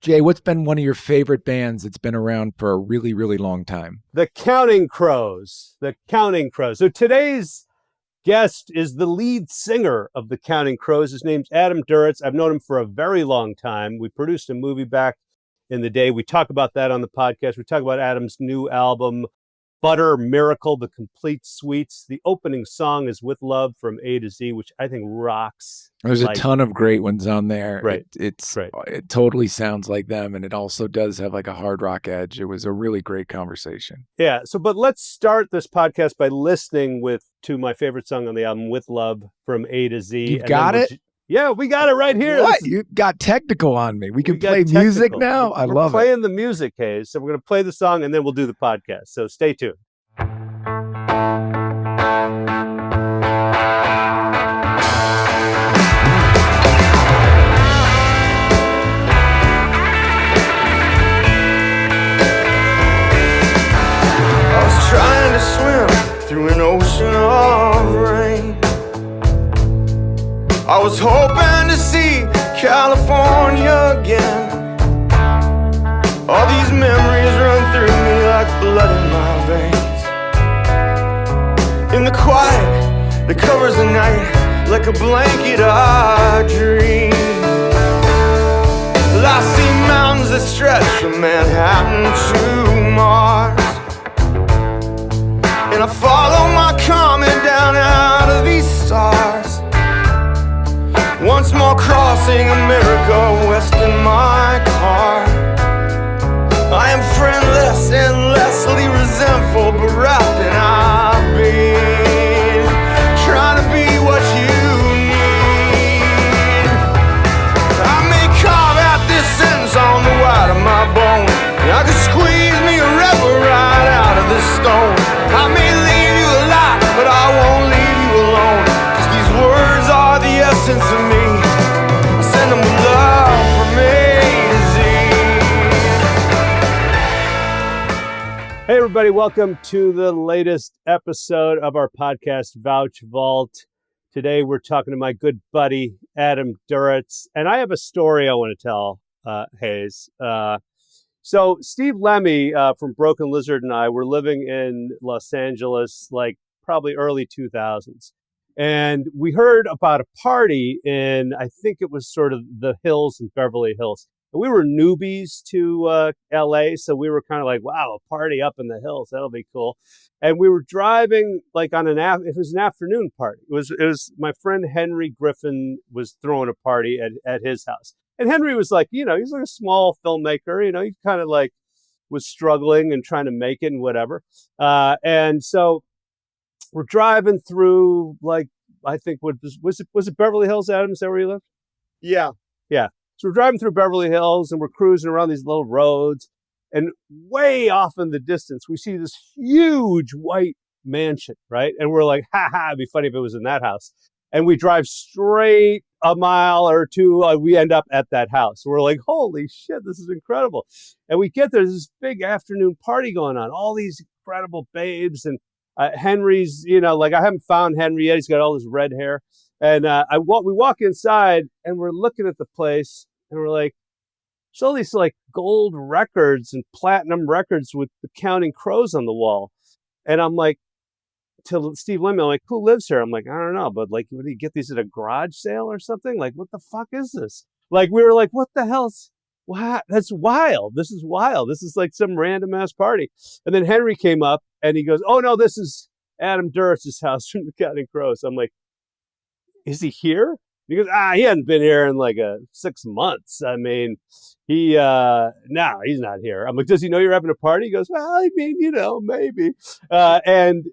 Jay, what's been one of your favorite bands that's been around for a really, really long time? The Counting Crows. The Counting Crows. So today's guest is the lead singer of the Counting Crows. His name's Adam Duritz. I've known him for a very long time. We produced a movie back in the day. We talk about that on the podcast. We talk about Adam's new album, Butter Miracle, The Complete Suites. The opening song is With Love from A to Z, which I think rocks. There's a ton of great ones on there. Right. It totally sounds like them, and it also does have like a hard rock edge. It was a really great conversation. Yeah. But let's start this podcast by listening to my favorite song on the album, With Love from A to Z. You've got it? Yeah, we got it right here. What? You got technical on me. We can play music now? I love it. We're playing the music, Hayes. So we're going to play the song, and then we'll do the podcast. So stay tuned. Trying to swim through an ocean of rain. I was hoping to see California again. All these memories run through me like blood in my veins. In the quiet that covers the night like a blanket I dream. Well, I see mountains that stretch from Manhattan to Mars. And I follow my comet down out of these stars. Once more crossing America west in my car. I am friendless, endlessly resentful, bereft, and I've been trying to be what you need. I may carve out this sentence on the white of my bones, and I could squeeze me a river right out of this stone. I may leave you alive, but I won't leave you alone. 'Cause these words are the essence of me. I send them with love from A to Z. Hey, everybody. Welcome to the latest episode of our podcast, Vouch Vault. Today, we're talking to my good buddy, Adam Duritz. And I have a story I want to tell, Hayes. So Steve Lemmy from Broken Lizard and I were living in Los Angeles, like probably early 2000s. And we heard about a party in, I think it was sort of the hills in Beverly Hills. And we were newbies to LA. So we were kind of like, wow, a party up in the hills. That'll be cool. And we were driving like on it was an afternoon party. It was my friend Henry Griffin was throwing a party at his house. And Henry was like, he's like a small filmmaker, he kind of like was struggling and trying to make it and whatever. And so we're driving through, like, I think, was it Beverly Hills, Adam? Is that where you live? Yeah. Yeah. So we're driving through Beverly Hills and we're cruising around these little roads. And way off in the distance, we see this huge white mansion, right? And we're like, it'd be funny if it was in that house. And we drive straight a mile or two, we end up at that house. We're like, holy shit, this is incredible. And we get there, there's this big afternoon party going on, all these incredible babes. And Henry's, like I haven't found Henry yet. He's got all this red hair. And we walk inside and we're looking at the place and we're like, there's all these like gold records and platinum records with the Counting Crows on the wall. And I'm like, to Steve Lemmy, I'm like, who lives here? I'm like, I don't know, but like, would you get these at a garage sale or something? Like, what the fuck is this? Like, we were like, what the hell's, wow, that's wild. This is wild. This is like some random ass party. And then Henry came up and he goes, oh no, this is Adam Duritz's house from the Counting Crows. I'm like, is he here? He goes, he hadn't been here in like 6 months. I mean, he's not here. I'm like, does he know you're having a party? He goes, well, I mean, maybe. And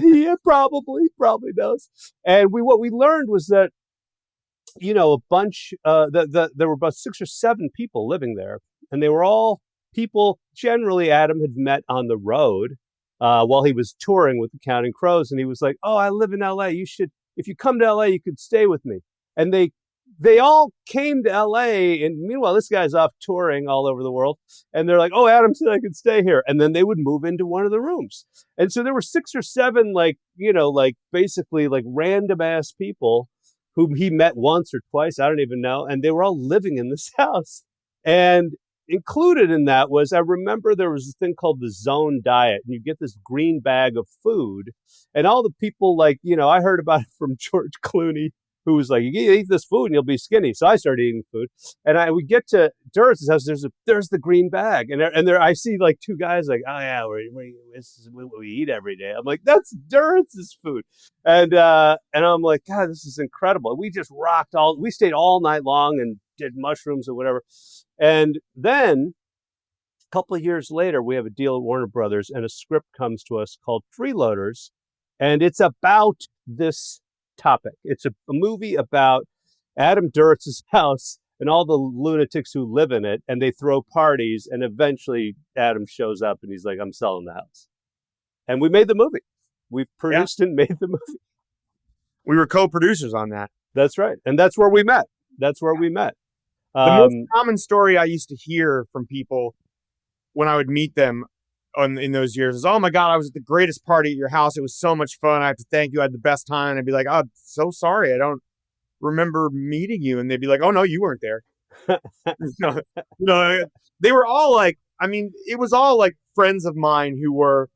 yeah, probably knows. And what we learned was that, a bunch, there were about 6 or 7 people living there, and they were all people generally Adam had met on the road while he was touring with the Counting Crows. And he was like, oh, I live in LA. If you come to LA, you could stay with me. And they all came to LA. And meanwhile, this guy's off touring all over the world. And they're like, oh, Adam said I could stay here. And then they would move into one of the rooms. And so there were 6 or 7, basically like random ass people whom he met once or twice. I don't even know. And they were all living in this house. And included in that was, I remember there was this thing called the zone diet, and you get this green bag of food, and all the people, like, I heard about it from George Clooney, who was like, you eat this food and you'll be skinny. So I started eating food, and we get to Duritz's house. There's the green bag, and there I see like two guys like, oh yeah, this is what we eat every day. I'm like, that's Duritz's food, and I'm like, God, this is incredible. We just we stayed all night long and did mushrooms or whatever, and then a couple of years later, we have a deal at Warner Brothers, and a script comes to us called Freeloaders, and it's about this topic. It's a movie about Adam Duritz's house and all the lunatics who live in it, and they throw parties, and eventually Adam shows up and he's like, I'm selling the house. And we made the movie. We produced and made the movie. We were co-producers on that. That's right. And that's where we met. The most common story I used to hear from people when I would meet them in those years is, oh my God, I was at the greatest party at your house. It was so much fun. I have to thank you. I had the best time. And I'd be like, oh, so sorry. I don't remember meeting you. And they'd be like, oh no, you weren't there. They were all like, it was all like friends of mine who were,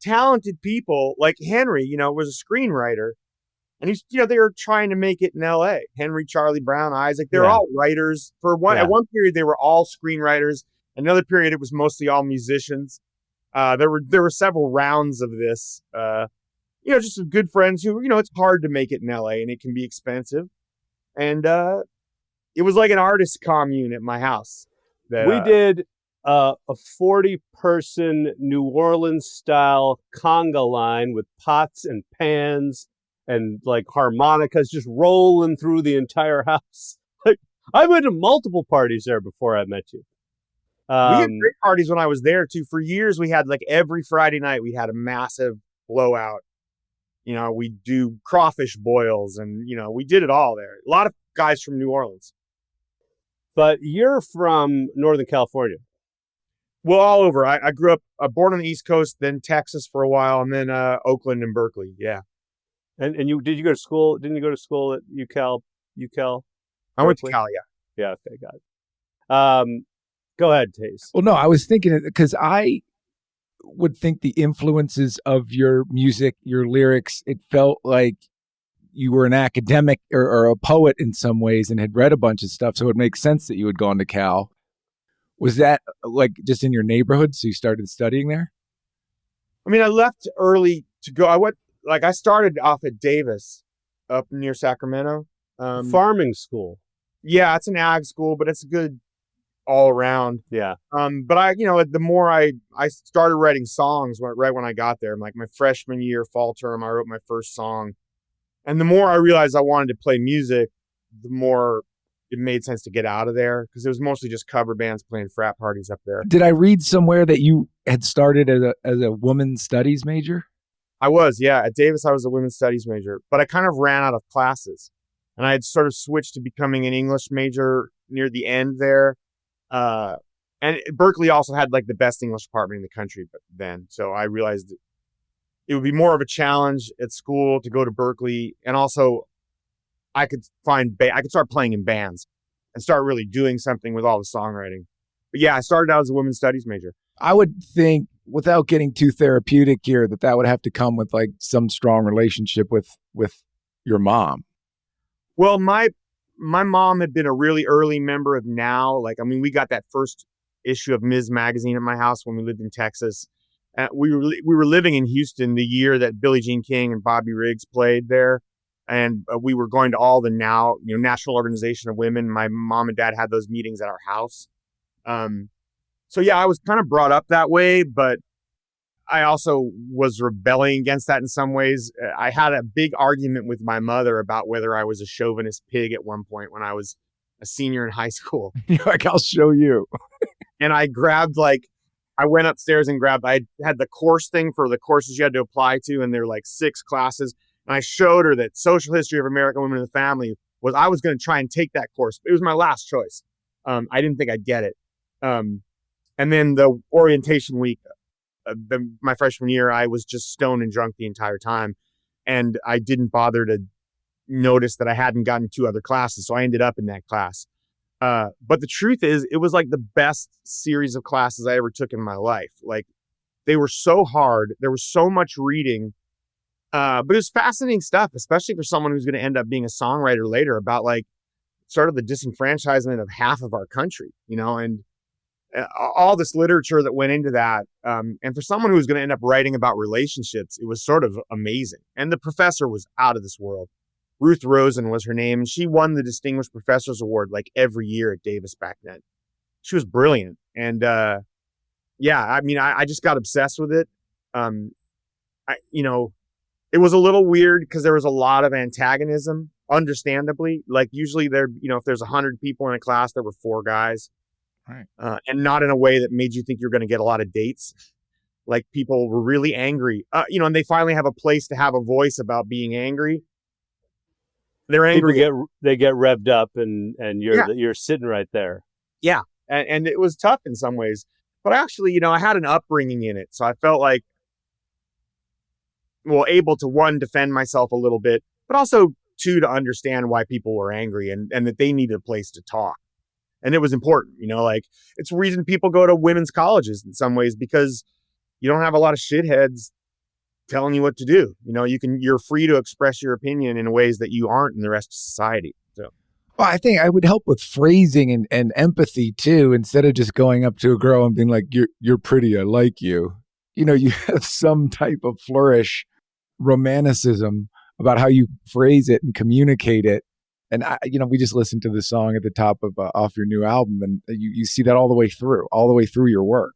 talented people. Like Henry, was a screenwriter, and he's, they were trying to make it in LA. Henry, Charlie Brown, Isaac, they're all writers. At one period, they were all screenwriters. Another period, it was mostly all musicians. There were several rounds of this. Just some good friends who, it's hard to make it in LA and it can be expensive. And it was like an artist commune at my house. We did a 40-person New Orleans style conga line with pots and pans and like harmonicas just rolling through the entire house. Like, I went to multiple parties there before I met you. We had great parties when I was there too. For years, we had like every Friday night, we had a massive blowout. We do crawfish boils, and we did it all there. A lot of guys from New Orleans. But you're from Northern California. Well, all over. I grew up born on the East Coast, then Texas for a while, and then Oakland and Berkeley. Yeah. And did you go to school? Didn't you go to school at UCal? I went to Cal, yeah. Yeah. Okay, got it. Go ahead, Taze. Well, no, I was thinking because I would think the influences of your music, your lyrics, it felt like you were an academic or a poet in some ways and had read a bunch of stuff. So it makes sense that you had gone to Cal. Was that like just in your neighborhood? So you started studying there? I left early to go. I started off at Davis up near Sacramento. Farming school. Yeah, it's an ag school, but it's a good all around. Yeah. But the more I started writing songs right when I got there, like my freshman year, fall term, I wrote my first song. And the more I realized I wanted to play music, the more it made sense to get out of there, because it was mostly just cover bands playing frat parties up there. Did I read somewhere that you had started as a women's studies major? I was, yeah. At Davis, I was a women's studies major, but I kind of ran out of classes, and I had sort of switched to becoming an English major near the end there. And Berkeley also had like the best English department in the country then. So I realized that it would be more of a challenge at school to go to Berkeley. And also I could start playing in bands and start really doing something with all the songwriting. But yeah, I started out as a women's studies major. I would think, without getting too therapeutic here, that would have to come with like some strong relationship with your mom. Well, my mom had been a really early member of Now. We got that first issue of Ms. Magazine at my house when we lived in Texas. We were living in Houston the year that Billie Jean King and Bobby Riggs played there. And we were going to all the Now, National Organization of Women. My mom and dad had those meetings at our house. So yeah, I was kind of brought up that way, but I also was rebelling against that in some ways. I had a big argument with my mother about whether I was a chauvinist pig at one point when I was a senior in high school. You're like, I'll show you. And I went upstairs and I had the course thing for the courses you had to apply to, and there were like 6 classes. And I showed her that Social History of American Women in the Family I was going to try and take that course. It was my last choice. I didn't think I'd get it. And then the orientation week, my freshman year, I was just stoned and drunk the entire time. And I didn't bother to notice that I hadn't gotten 2 other classes. So I ended up in that class. But the truth is, it was like the best series of classes I ever took in my life. Like, they were so hard. There was so much reading. But it was fascinating stuff, especially for someone who's going to end up being a songwriter later, about like sort of the disenfranchisement of half of our country, you know, and all this literature that went into that. And for someone who was going to end up writing about relationships, it was sort of amazing. And the professor was out of this world. Ruth Rosen was her name. And she won the Distinguished Professors Award like every year at Davis back then. She was brilliant. And yeah, I mean, I just got obsessed with it. You know, it was a little weird because there was a lot of antagonism, understandably. Like usually there, you know, if there's 100 people in a class, there were 4 guys. Right. And not in a way that made you think you're going to get a lot of dates. Like people were really angry, you know, and they finally have a place to have a voice about being angry. They're angry. They get revved up, and you're sitting right there. Yeah, and it was tough in some ways, but actually, you know, I had an upbringing in it, so I felt like, well, able to, 1, defend myself a little bit, but also 2, to understand why people were angry and that they needed a place to talk. And it was important, you know, like it's the reason people go to women's colleges in some ways, because you don't have a lot of shitheads telling you what to do. You know, you're free to express your opinion in ways that you aren't in the rest of society. So, well, I think I would help with phrasing and empathy too, instead of just going up to a girl and being like, you're pretty, I like you. You know, you have some type of flourish, romanticism about how you phrase it and communicate it. And you know, we just listened to the song at the top of off your new album, and you see that all the way through your work.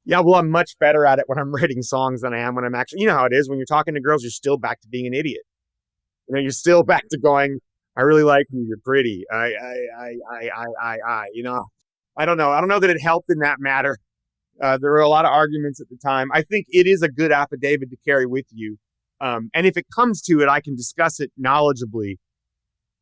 Yeah, well, I'm much better at it when I'm writing songs than I am when I'm actually, you know how it is when you're talking to girls, you're still back to being an idiot. You know, you're still back to going, I really like you, you're pretty. You know, I don't know that it helped in that matter. There were a lot of arguments at the time. I think it is a good affidavit to carry with you. And if it comes to it, I can discuss it knowledgeably.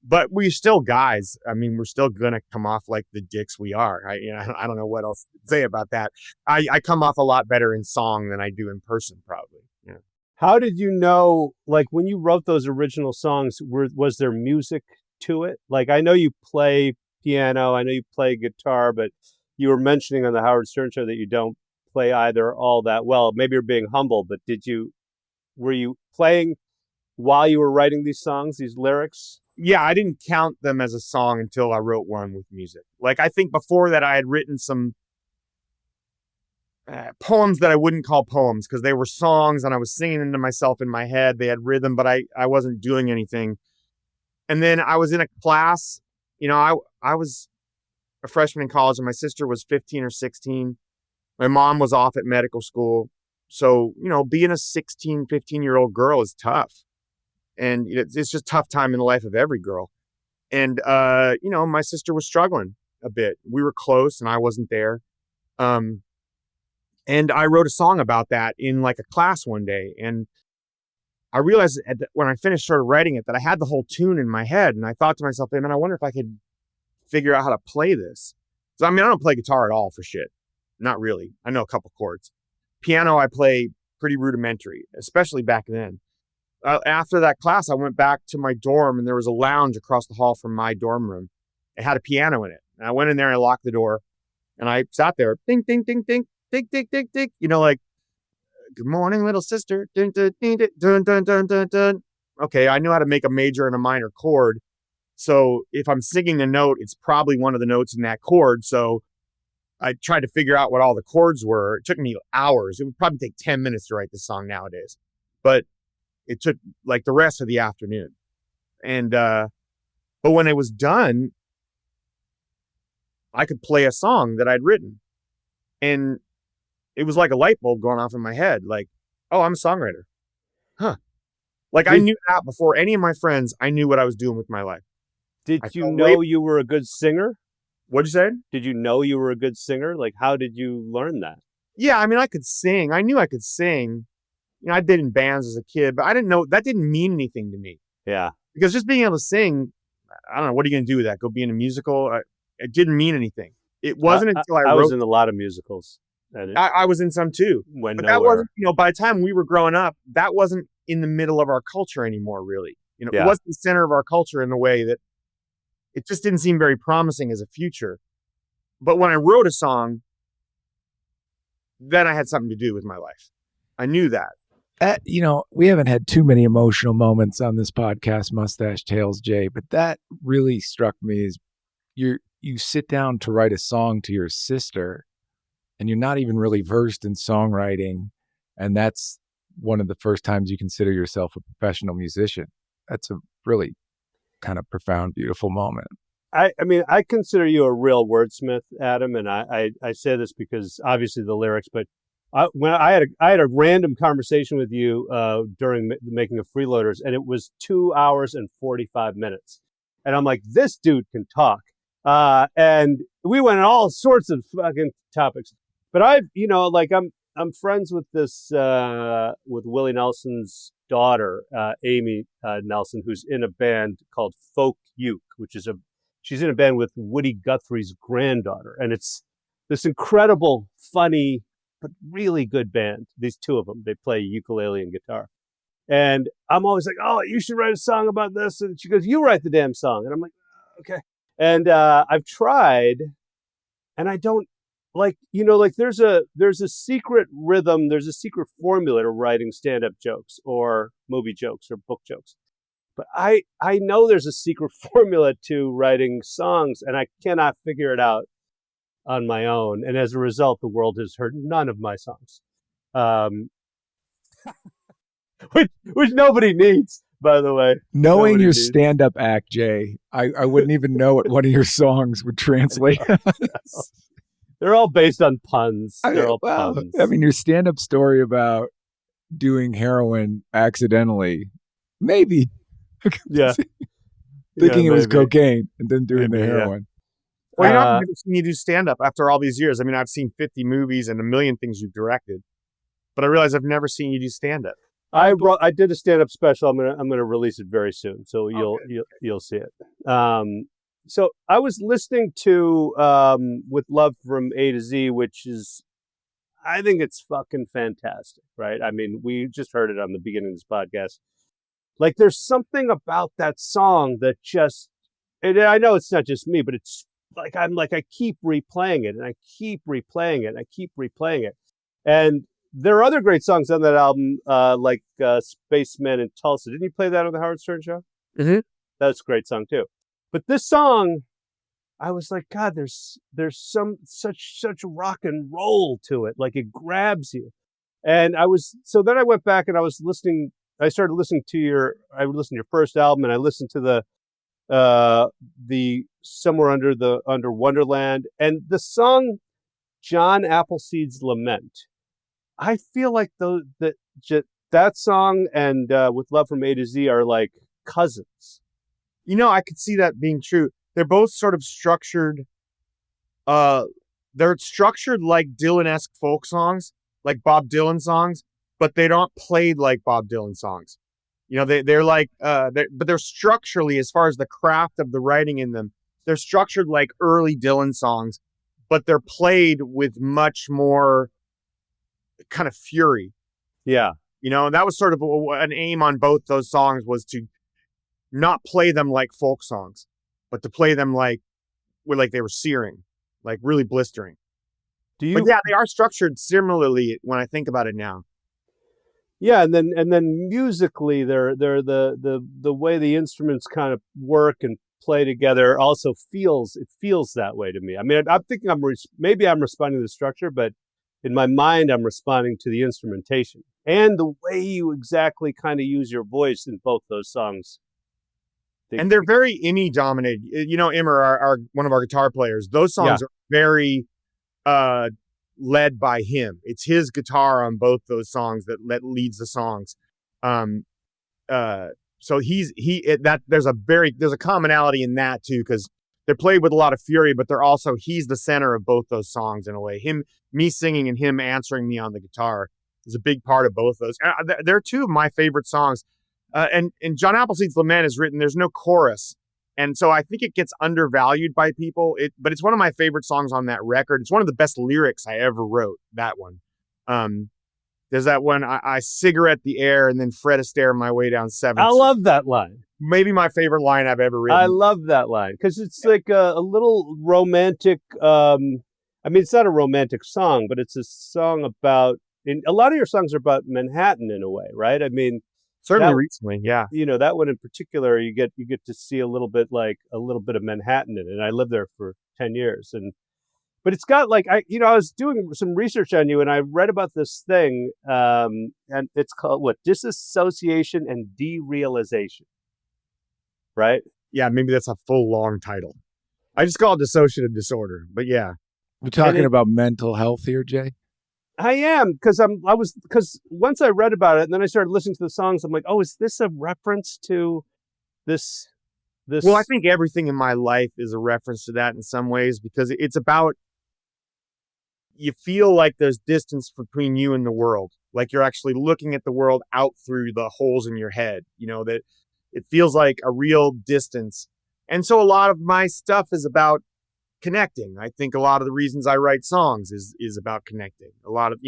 But we're still guys. I mean, we're still going to come off like the dicks we are. I don't know what else to say about that. I come off a lot better in song than I do in person, probably. Yeah. How did you know, like when you wrote those original songs, was there music to it? Like, I know you play piano, I know you play guitar, but you were mentioning on the Howard Stern show that you don't play either all that well. Maybe you're being humble, but were you playing while you were writing these songs, these lyrics? Yeah, I didn't count them as a song until I wrote one with music. Like, I think before that I had written some poems that I wouldn't call poems because they were songs and I was singing them to myself in my head. They had rhythm, but I wasn't doing anything. And then I was in a class, you know, I was a freshman in college and my sister was 15 or 16. My mom was off at medical school. So, you know, being a 16, 15-year-old girl is tough. And it's just a tough time in the life of every girl. And, you know, my sister was struggling a bit. We were close and I wasn't there. And I wrote a song about that in like a class one day. And I realized when I finished sort of writing it that I had the whole tune in my head. And I thought to myself, hey, man, I wonder if I could figure out how to play this. So, I mean, I don't play guitar at all for shit. Not really. I know a couple chords. Piano, I play pretty rudimentary, especially back then. After that class, I went back to my dorm and there was a lounge across the hall from my dorm room. It had a piano in it. And I went in there and I locked the door and I sat there, ding, ding, ding, ding, ding, ding, ding, ding, you know, like, good morning, little sister. Dun, dun, dun, dun, dun, dun, dun, dun. Okay, I knew how to make a major and a minor chord. So if I'm singing a note, it's probably one of the notes in that chord. So I tried to figure out what all the chords were. It took me hours. It would probably take 10 minutes to write this song nowadays. But it took like the rest of the afternoon. And, but when it was done, I could play a song that I'd written. And it was like a light bulb going off in my head. Like, oh, I'm a songwriter. Huh. Like I knew that before any of my friends, I knew what I was doing with my life. Did you know you were a good singer? What'd you say? Did you know you were a good singer? Like, how did you learn that? Yeah, I mean, I could sing. I knew I could sing. You know, I did in bands as a kid, but I didn't know, that didn't mean anything to me. Yeah. Because just being able to sing, I don't know, what are you going to do with that? Go be in a musical? It didn't mean anything. It wasn't until I was in a lot of musicals. I was in some too. But that wasn't, you know, by the time we were growing up, that wasn't in the middle of our culture anymore, really. You know, It wasn't the center of our culture in the way that it just didn't seem very promising as a future. But when I wrote a song, then I had something to do with my life. I knew that. We haven't had too many emotional moments on this podcast, Mustache Tales, Jay, but that really struck me as you sit down to write a song to your sister and you're not even really versed in songwriting. And that's one of the first times you consider yourself a professional musician. That's a really kind of profound, beautiful moment. I mean, I consider you a real wordsmith, Adam, and I say this because obviously the lyrics, but when I had a random conversation with you during the making of Freeloaders, and it was 2 hours and 45 minutes, and I'm like, this dude can talk, and we went on all sorts of fucking topics. But I'm friends with this with Willie Nelson's daughter, Amy Nelson, who's in a band called Folk Uke, she's in a band with Woody Guthrie's granddaughter, and it's this incredible, funny, but really good band. These two of them, they play ukulele and guitar. And I'm always like, oh, you should write a song about this. And she goes, you write the damn song. And I'm like, okay. And I've tried, and I don't there's a secret rhythm, there's a secret formula to writing stand-up jokes or movie jokes or book jokes. But I know there's a secret formula to writing songs, and I cannot figure it out on my own. And as a result, the world has heard none of my songs, which nobody needs, by the way. Knowing your stand-up act, Jay, I wouldn't even know what one of your songs would translate. They're all based on puns. They're all puns. I mean, your stand-up story about doing heroin accidentally, maybe. Yeah. Thinking it was cocaine and then doing the heroin. Yeah. Well, I've never seen you do stand-up after all these years. I mean, I've seen 50 movies and a million things you've directed, but I realize I've never seen you do stand-up. I did a stand-up special. I'm gonna release it very soon, so you'll see it. So I was listening to With Love from A to Z, which is, I think it's fucking fantastic, right? I mean, we just heard it on the beginning of this podcast. Like, there's something about that song that just, and I know it's not just me, but it's like, I keep replaying it and I keep replaying it and I keep replaying it. And there are other great songs on that album, like Spaceman in Tulsa. Didn't you play that on the Howard Stern show? Mm-hmm. That's a great song too. But this song, I was like, God, there's such rock and roll to it. Like, it grabs you. And so then I went back and I started listening to your first album, and I listened to the Somewhere Under Wonderland, and the song John Appleseed's Lament. I feel like that song and With Love from A to Z are like cousins. I could see that being true. They're both sort of structured. They're structured like Dylan-esque folk songs, like Bob Dylan songs, but they don't played like Bob Dylan songs. They're like, but they're structurally, as far as the craft of the writing in them, they're structured like early Dylan songs, but they're played with much more kind of fury. Yeah. And that was sort of an aim on both those songs, was to not play them like folk songs, but to play them like they were searing, like really blistering. But yeah, they are structured similarly when I think about it now. Yeah, and then musically, they're the way the instruments kind of work and play together also feels that way to me. I mean, I'm thinking maybe I'm responding to the structure, but in my mind, I'm responding to the instrumentation and the way you exactly kind of use your voice in both those songs. And they're very Immy dominated. Immer, our one of our guitar players, those songs are very led by him. It's his guitar on both those songs that leads the songs. So there's a commonality in that too, because they're played with a lot of fury, but he's the center of both those songs in a way. Me singing and him answering me on the guitar is a big part of both those. They're two of my favorite songs. And John Appleseed's Lament is written, there's no chorus. And so I think it gets undervalued by people. But it's one of my favorite songs on that record. It's one of the best lyrics I ever wrote, that one. There's that one, I cigarette the air and then Fred Astaire my way down 7th. I love that line. maybe my favorite line I've ever written. I love that line because it's like a little romantic. I mean, it's not a romantic song, but it's a song about. And a lot of your songs are about Manhattan in a way, right? I mean, Certainly recently, yeah. You know, that one in particular, you get to see a little bit of Manhattan in it. And I lived there for 10 years, but it's got like I was doing some research on you, and I read about this thing, and it's called disassociation and derealization, right? Yeah, maybe that's a full long title. I just call it dissociative disorder, but yeah. We're talking about mental health here, Jay. I am because once I read about it and then I started listening to the songs, I'm like, oh, is this a reference to this? Well, I think everything in my life is a reference to that in some ways because it's about you feel like there's distance between you and the world, like you're actually looking at the world out through the holes in your head. You know that it feels like a real distance, and so a lot of my stuff is about connecting. I think a lot of the reasons I write songs is about connecting. A lot of,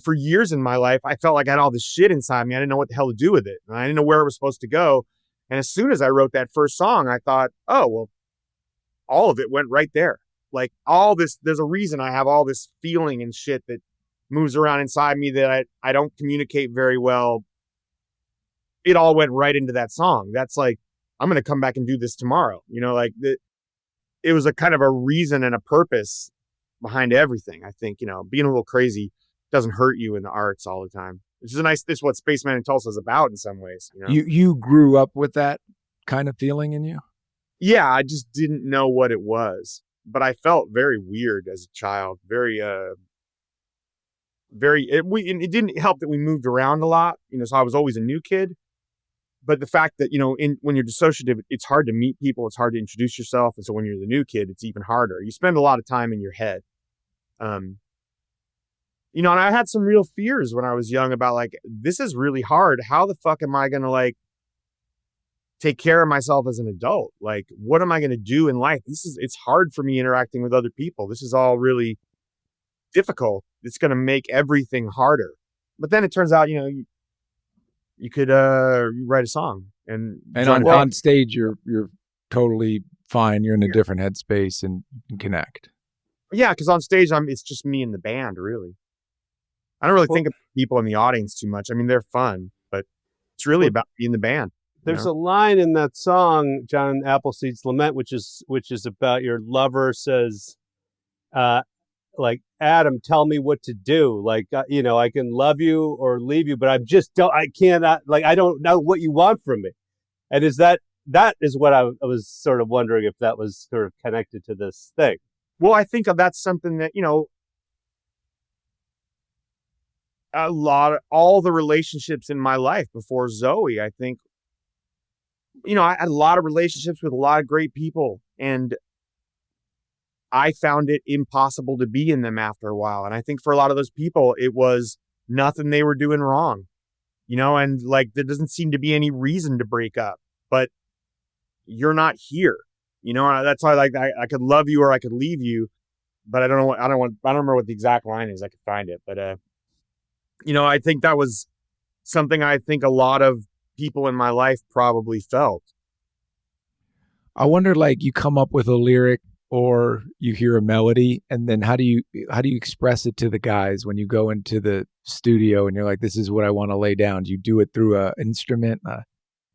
for years in my life, I felt like I had all this shit inside me. I didn't know what the hell to do with it. And I didn't know where it was supposed to go. And as soon as I wrote that first song, I thought, oh, well, all of it went right there. Like all this, there's a reason I have all this feeling and shit that moves around inside me that I don't communicate very well. It all went right into that song. That's like, I'm going to come back and do this tomorrow. It was a kind of a reason and a purpose behind everything. I think, being a little crazy doesn't hurt you in the arts all the time. This is what Spaceman in Tulsa is about in some ways. You grew up with that kind of feeling in you? Yeah, I just didn't know what it was, but I felt very weird as a child. It didn't help that we moved around a lot, so I was always a new kid. But the fact that, when you're dissociative, it's hard to meet people. It's hard to introduce yourself. And so when you're the new kid, it's even harder. You spend a lot of time in your head. And I had some real fears when I was young about like, this is really hard. How the fuck am I going to like take care of myself as an adult? Like, what am I going to do in life? It's hard for me interacting with other people. This is all really difficult. It's going to make everything harder. But then it turns out, you could write a song and on stage you're totally fine. You're in a different headspace and you can connect. Yeah, because on stage it's just me and the band. Really, I don't really think of people in the audience too much. I mean, they're fun, but it's really about being the band. There's a line in that song, John Appleseed's Lament, which is about your lover says, like, Adam, tell me what to do. Like, I can love you or leave you, but I don't know what you want from me. And that is what I was sort of wondering if that was sort of connected to this thing. Well, I think that's something that, all the relationships in my life before Zoe, I think, I had a lot of relationships with a lot of great people, and I found it impossible to be in them after a while. And I think for a lot of those people, it was nothing they were doing wrong, and like, there doesn't seem to be any reason to break up, but you're not here, and that's why I could love you or I could leave you, but I don't remember what the exact line is. I could find it, but, I think that was something I think a lot of people in my life probably felt. I wonder, like, you come up with a lyric or you hear a melody, and then how do you express it to the guys when you go into the studio and you're like, this is what I want to lay down? Do you do it through an instrument? You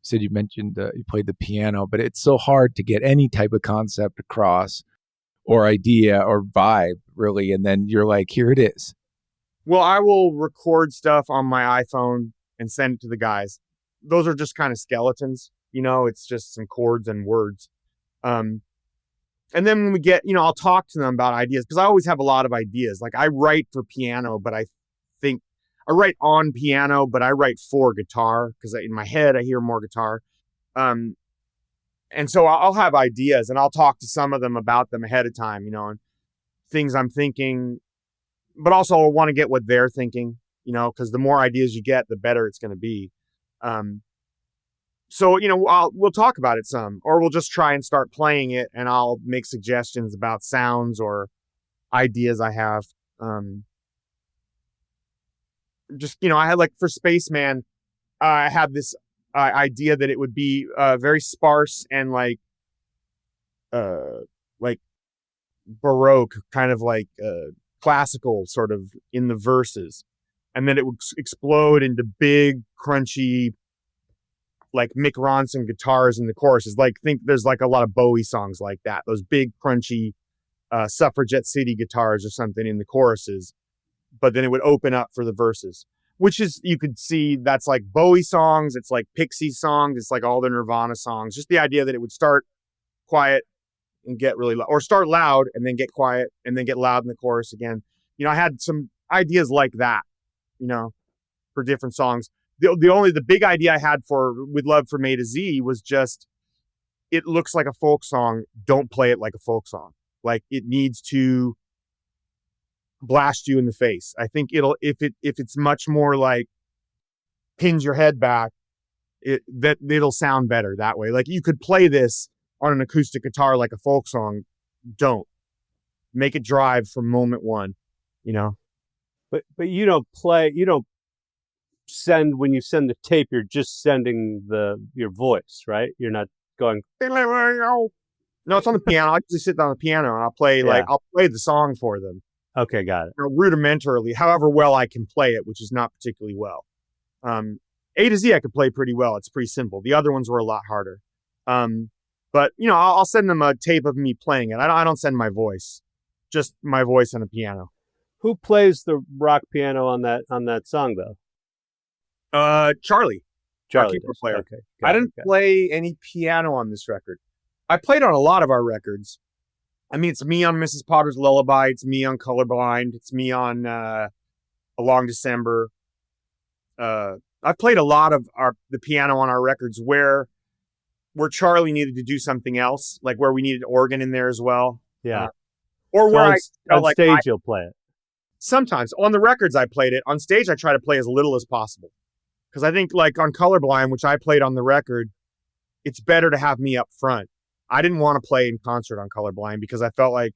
said you mentioned you played the piano, but it's so hard to get any type of concept across or idea or vibe, really. And then you're like, here it is. Well, I will record stuff on my iPhone and send it to the guys. Those are just kind of skeletons, it's just some chords and words. And then when we get, I'll talk to them about ideas, because I always have a lot of ideas. Like, I write for piano, but I think I write on piano, but I write for guitar, because in my head I hear more guitar. And so I'll have ideas, and I'll talk to some of them about them ahead of time, and things I'm thinking, but also I want to get what they're thinking, because the more ideas you get, the better it's going to be. So, we'll talk about it some, or we'll just try and start playing it, and I'll make suggestions about sounds or ideas I have. I had, like, for Spaceman, I had this idea that it would be very sparse and like Baroque, kind of like classical sort of in the verses. And then it would explode into big, crunchy, like Mick Ronson guitars in the choruses. Like, think there's like a lot of Bowie songs like that. Those big, crunchy Suffragette City guitars or something in the choruses. But then it would open up for the verses, which is, you could see that's like Bowie songs. It's like Pixies songs. It's like all the Nirvana songs. Just the idea that it would start quiet and get really loud, or start loud and then get quiet and then get loud in the chorus again. You know, I had some ideas like that, you know, for different songs. The big idea I had for With Love from A to Z was just, it looks like a folk song. Don't play it like a folk song. Like, it needs to blast you in the face. I think if it's much more like pins your head back, it'll sound better that way. Like, you could play this on an acoustic guitar like a folk song. Don't make it drive from moment one, you know. But you don't send, when you send the tape, you're just sending your voice, right? You're not going. No, it's on the piano. I usually sit down on the piano and I'll play I'll play the song for them. Okay, got it. You know, rudimentarily, however well I can play it, which is not particularly well. A to Z I could play pretty well. It's pretty simple. The other ones were a lot harder. But you know, I'll send them a tape of me playing it. I don't send my voice, just my voice on a piano. Who plays the rock piano on that song though? Charlie, our keyboard player. Okay, I didn't play any piano on this record. I played on a lot of our records. I mean, it's me on Mrs. Potter's Lullaby. It's me on Colorblind. It's me on A Long December. I've played a lot of the piano on our records where Charlie needed to do something else, like where we needed organ in there as well. Yeah. Or so where on stage you'll play it. Sometimes. On the records I played it. On stage I try to play as little as possible. Because I think like on Colorblind, which I played on the record, it's better to have me up front. I didn't want to play in concert on Colorblind because I felt like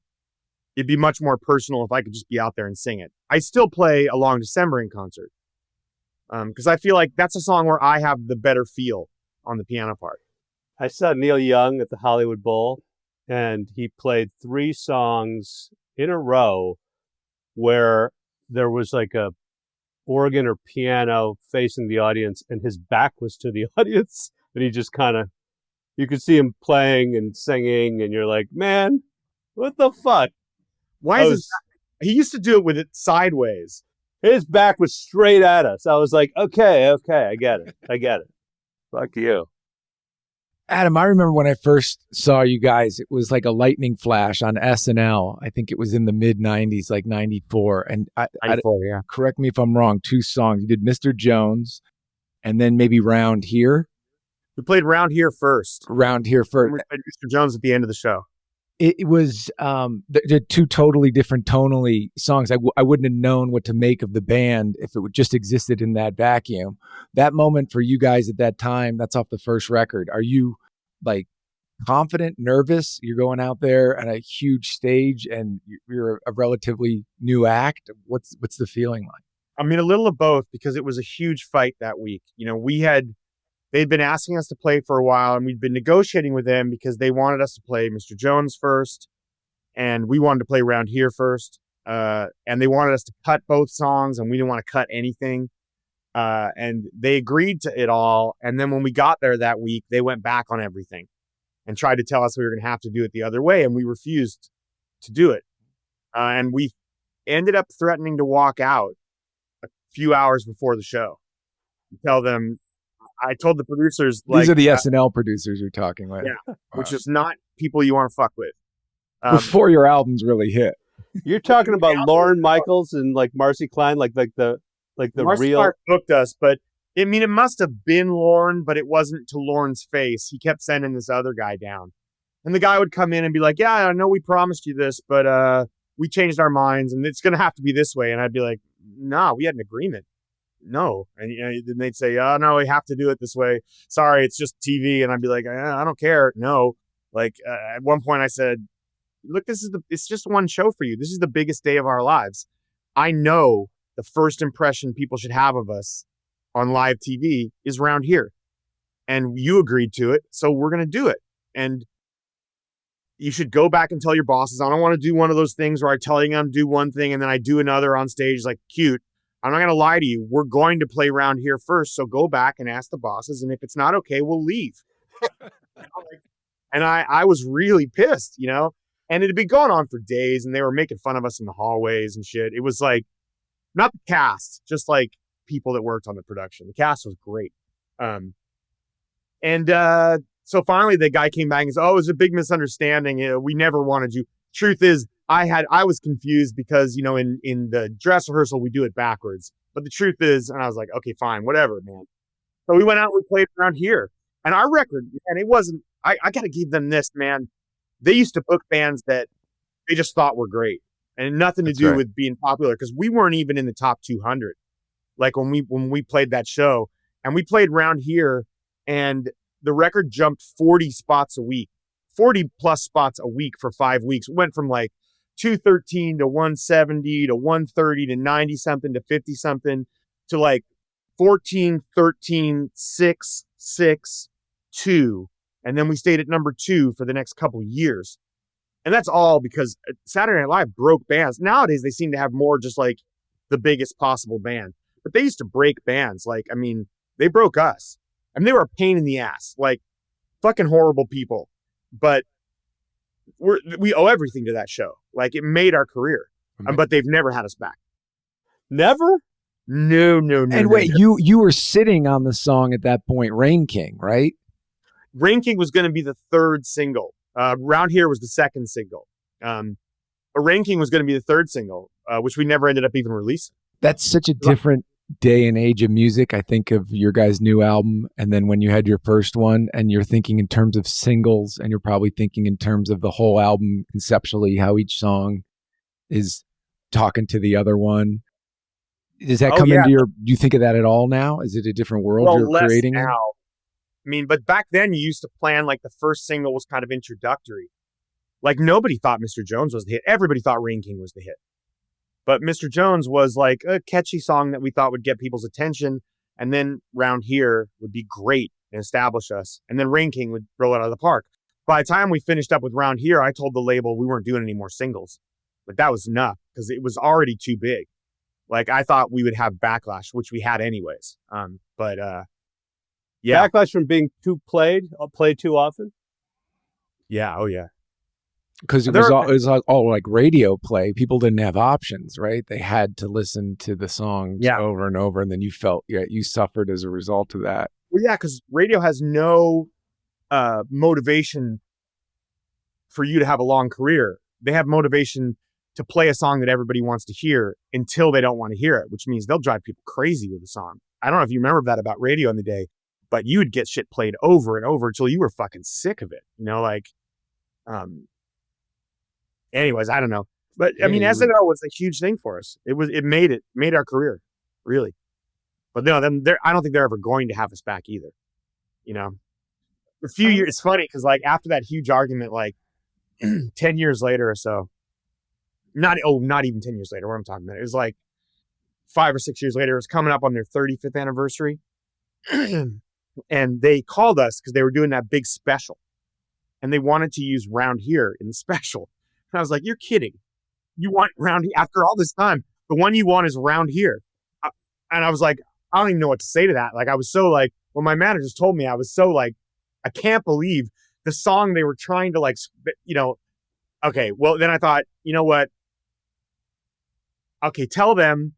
it'd be much more personal if I could just be out there and sing it. I still play A Long December in concert. Because I feel like that's a song where I have the better feel on the piano part. I saw Neil Young at the Hollywood Bowl, and he played 3 songs in a row where there was like a organ or piano facing the audience, and his back was to the audience, and he just kind of, you could see him playing and singing, and you're like, man, what the fuck? Why is he used to do it with it sideways. His back was straight at us. I was like, okay, I get it. Fuck you. Adam, I remember when I first saw you guys, it was like a lightning flash on SNL. I think it was in the mid 90s, like 94. And 94, yeah. Correct me if I'm wrong, 2 songs. You did Mr. Jones and then maybe Round Here. We played Round Here first. Round Here first. We played Mr. Jones at the end of the show. It was they're 2 totally different tonally songs. I wouldn't have known what to make of the band if it would just existed in that vacuum. That moment for you guys at that time, that's off the first record. Are you like confident, nervous? You're going out there on a huge stage and you're a relatively new act. What's the feeling like? I mean, a little of both, because it was a huge fight that week. You know, they'd been asking us to play for a while, and we'd been negotiating with them because they wanted us to play Mr. Jones first, and we wanted to play Round Here first. And they wanted us to cut both songs, and we didn't want to cut anything. And they agreed to it all. And then when we got there that week, they went back on everything and tried to tell us we were going to have to do it the other way, and we refused to do it. And we ended up threatening to walk out a few hours before the show. Tell them, I told the producers, these are the SNL producers you're talking with. Yeah, which is not people you want to fuck with. Before your albums really hit. You're talking about Lorne Michaels and like Marcy Klein, like the Marcy real. Clark booked us, but I mean, it must have been Lorne, but it wasn't to Lorne's face. He kept sending this other guy down, and the guy would come in and be like, "Yeah, I know we promised you this, but we changed our minds, and it's going to have to be this way." And I'd be like, "Nah, we had an agreement." No. And you know, then they'd say, "Oh no, we have to do it this way. Sorry, it's just TV." And I'd be like, "I don't care." No. Like at one point I said, "Look, it's just one show for you. This is the biggest day of our lives. I know the first impression people should have of us on live TV is Round Here. and you agreed to it, so we're going to do it. And you should go back and tell your bosses, I don't want to do one of those things where I tell you I'm do one thing and then I do another on stage, like, cute. I'm not going to lie to you. We're going to play around here first. So go back and ask the bosses. And if it's not okay, we'll leave. And I was really pissed, you know, and it had been going on for days and they were making fun of us in the hallways and shit. It was like, not the cast, just like people that worked on the production. The cast was great. So finally the guy came back and said, oh, it was a big misunderstanding. We never wanted you. Truth is, I was confused because, you know, in the dress rehearsal, we do it backwards. But the truth is, and I was like, okay, fine, whatever, man. So we went out and we played around here. And our record, and it wasn't, I got to give them this, man. They used to book bands that they just thought were great and nothing to do with being popular, because we weren't even in the top 200. Like when we played that show, and we played around here, and the record jumped 40 spots a week, 40 plus spots a week for 5 weeks. It went from like 213 to 170 to 130 to 90 something to 50 something to like 14, 13, 6, 6, 2. And then we stayed at number 2 for the next couple years. And that's all because Saturday Night Live broke bands. Nowadays, they seem to have more just like the biggest possible band. But they used to break bands. Like, I mean, they broke us. I mean, they were a pain in the ass. Like, fucking horrible people. But we owe everything to that show. Like, it made our career. But they've never had us back. Never? No. And wait, you were sitting on the song at that point, Rain King, right? Rain King was going to be the third single. Round Here was the second single. Rain King was going to be the third single, which we never ended up even releasing. That's such a different day and age of music. I think of your guys' new album, and then when you had your first one, and you're thinking in terms of singles, and you're probably thinking in terms of the whole album conceptually, how each song is talking to the other one. Does that come into your, do you think of that at all now? Is it a different world you're creating? Now. I mean, but back then you used to plan like the first single was kind of introductory. Like nobody thought Mr. Jones was the hit. Everybody thought Rain King was the hit. But Mr. Jones was like a catchy song that we thought would get people's attention. And then Round Here would be great and establish us. And then Rain King would throw it out of the park. By the time we finished up with Round Here, I told the label we weren't doing any more singles. But that was enough because it was already too big. Like I thought we would have backlash, which we had anyways. Yeah. Backlash from being played too often? Yeah. Oh, yeah. Because it was all like radio play. People didn't have options, right? They had to listen to the songs over and over. And then you felt, you suffered as a result of that. Well, yeah, because radio has no motivation for you to have a long career. They have motivation to play a song that everybody wants to hear until they don't want to hear it, which means they'll drive people crazy with a song. I don't know if you remember that about radio in the day, but you would get shit played over and over until you were fucking sick of it. You know, like, anyways, I don't know. But I mean, SNL was a huge thing for us. It made our career, really. But no, I don't think they're ever going to have us back either. You know, a few years, it's funny because like after that huge argument, like 10 years later or so, not even 10 years later, what I'm talking about. It was like 5 or 6 years later, it was coming up on their 35th anniversary. And they called us because they were doing that big special and they wanted to use Round Here in the special. And I was like, you're kidding. You want Round Here after all this time? The one you want is Round Here. And I was like, I don't even know what to say to that. Like, I was so like, when my managers told me, I was so like, I can't believe the song they were trying to like, you know, okay. Well, then I thought, you know what? Okay, tell them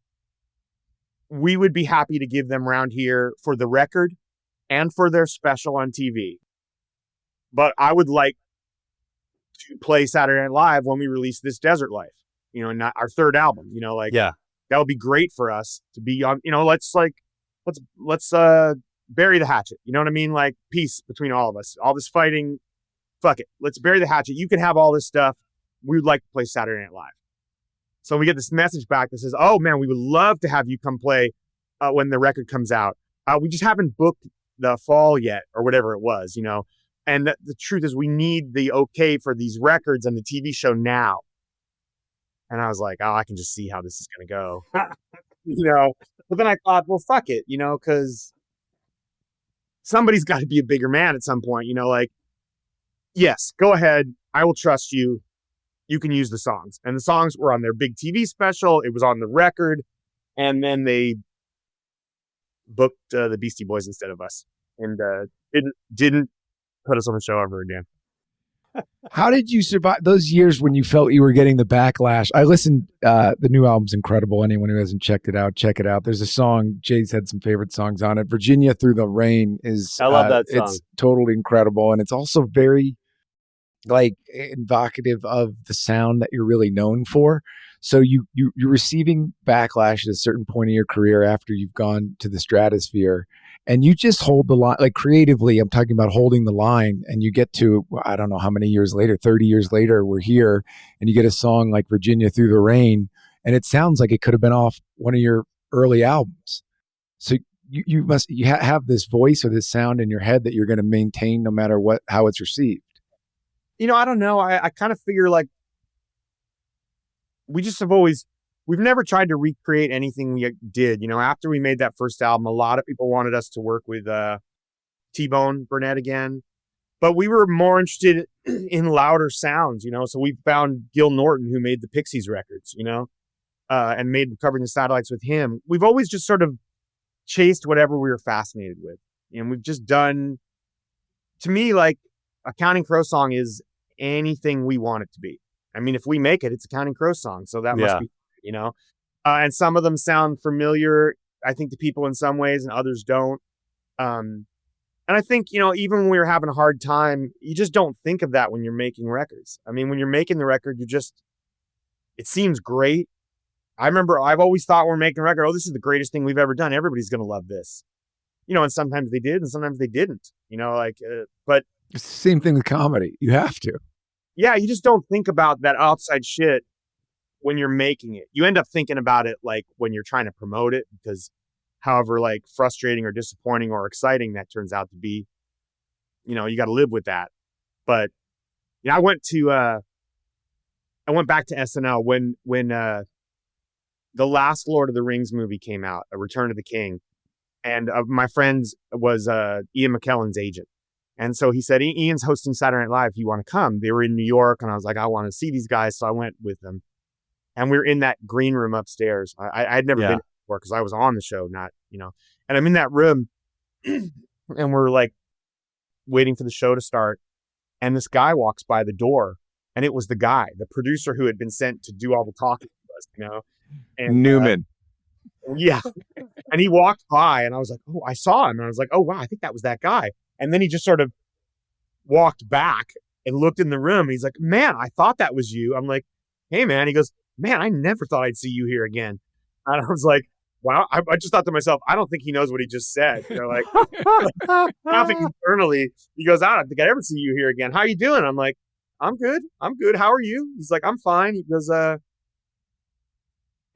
we would be happy to give them Round Here for the record and for their special on TV. But I would like to play Saturday Night Live when we release This Desert Life, you know, not our third album, you know, like, that would be great for us to be on, you know, let's bury the hatchet. You know what I mean? Like peace between all of us, all this fighting. Fuck it. Let's bury the hatchet. You can have all this stuff. We would like to play Saturday Night Live. So we get this message back that says, oh man, we would love to have you come play when the record comes out. We just haven't booked the fall yet or whatever it was, you know? And the truth is we need the okay for these records and the TV show now. And I was like, oh, I can just see how this is going to go, you know? But then I thought, well, fuck it, you know, because somebody's got to be a bigger man at some point, like, yes, go ahead. I will trust you. You can use the songs. And the songs were on their big TV special. It was on the record. And then they booked the Beastie Boys instead of us, and didn't put us on the show ever again. How did you survive those years when you felt you were getting the backlash? I listened, the new album's incredible. Anyone who hasn't checked it out, check it out. There's a song, Jay's had some favorite songs on it. Virginia Through the Rain is, I love that song. It's totally incredible. And it's also very like evocative of the sound that you're really known for. So you're receiving backlash at a certain point in your career after you've gone to the stratosphere, and you just hold the line. Like creatively, I'm talking about holding the line, and you get to, I don't know how many years later, 30 years later, we're here, and you get a song like Virginia Through the Rain, and it sounds like it could have been off one of your early albums. So you have this voice or this sound in your head that you're going to maintain no matter how it's received. I don't know. I kind of figure like we've never tried to recreate anything we did. After we made that first album, a lot of people wanted us to work with T-Bone Burnett again, but we were more interested in louder sounds, so we found Gil Norton, who made the Pixies records, and made Covering the Satellites with him. We've always just sort of chased whatever we were fascinated with. And we've just done, to me, like a Counting Crow song is anything we want it to be. I mean, if we make it, it's a Counting Crow song. So that must be, and some of them sound familiar, I think, to people in some ways, and others don't. And I think, even when we were having a hard time, you just don't think of that when you're making records. I mean, when you're making the record, it seems great. I remember I've always thought when we're making a record, this is the greatest thing we've ever done. Everybody's going to love this. And sometimes they did and sometimes they didn't, but it's the same thing with comedy. You have to. Yeah, you just don't think about that outside shit when you're making it. You end up thinking about it like when you're trying to promote it, because however like frustrating or disappointing or exciting that turns out to be, you got to live with that. But I went back to SNL when the last Lord of the Rings movie came out, A Return of the King, and my friend was Ian McKellen's agent. And so he said, Ian's hosting Saturday Night Live. If you want to come. They were in New York. And I was like, I want to see these guys. So I went with them. And we were in that green room upstairs. I had never been before because I was on the show, not, and I'm in that room and we're like waiting for the show to start. And this guy walks by the door, and it was the producer who had been sent to do all the talking to us, and Newman. Yeah. And he walked by and I was like, oh, I saw him. And I was like, oh, wow, I think that was that guy. And then he just sort of walked back and looked in the room. He's like, man, I thought that was you. I'm like, hey, man. He goes, man, I never thought I'd see you here again. And I was like, wow. I just thought to myself, I don't think he knows what he just said. Like, laughing internally. He goes, I don't think I'd ever see you here again. How are you doing? I'm like, I'm good. How are you? He's like, I'm fine. He goes,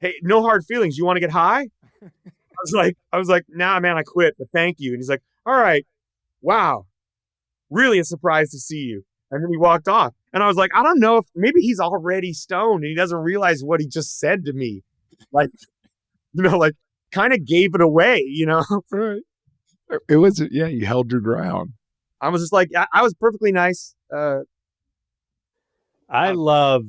hey, no hard feelings. You want to get high? I was like, nah, man, I quit, but thank you. And he's like, all right. Wow, really a surprise to see you. And then he walked off. And I was like, I don't know if maybe he's already stoned and he doesn't realize what he just said to me. Like, like kind of gave it away, Right. It was, you held your ground. I was just like, I was perfectly nice. I love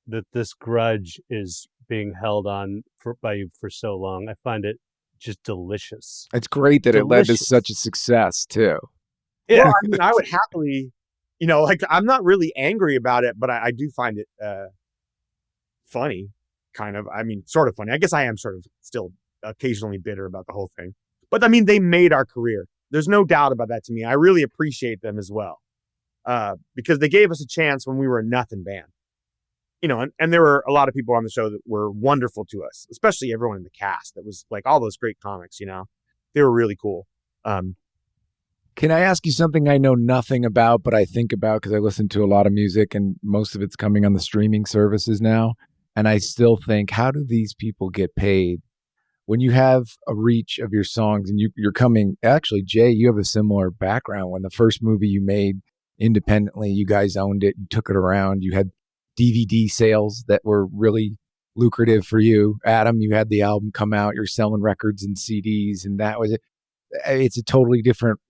that this grudge is being held on by you for so long. I find it just delicious. It's great that it led to such a success too. Yeah, well, I mean, I would happily, like I'm not really angry about it, but I do find it funny, kind of. I mean, sort of funny. I guess I am sort of still occasionally bitter about the whole thing. But I mean, they made our career. There's no doubt about that to me. I really appreciate them as well, because they gave us a chance when we were a nothing band. And there were a lot of people on the show that were wonderful to us, especially everyone in the cast. That was like all those great comics, they were really cool. Can I ask you something I know nothing about, but I think about because I listen to a lot of music and most of it's coming on the streaming services now. And I still think, how do these people get paid when you have a reach of your songs and you're coming? Actually, Jay, you have a similar background. When the first movie you made independently, you guys owned it, you took it around, you had DVD sales that were really lucrative for you. Adam, you had the album come out, you're selling records and CDs, and that was it. it's a totally different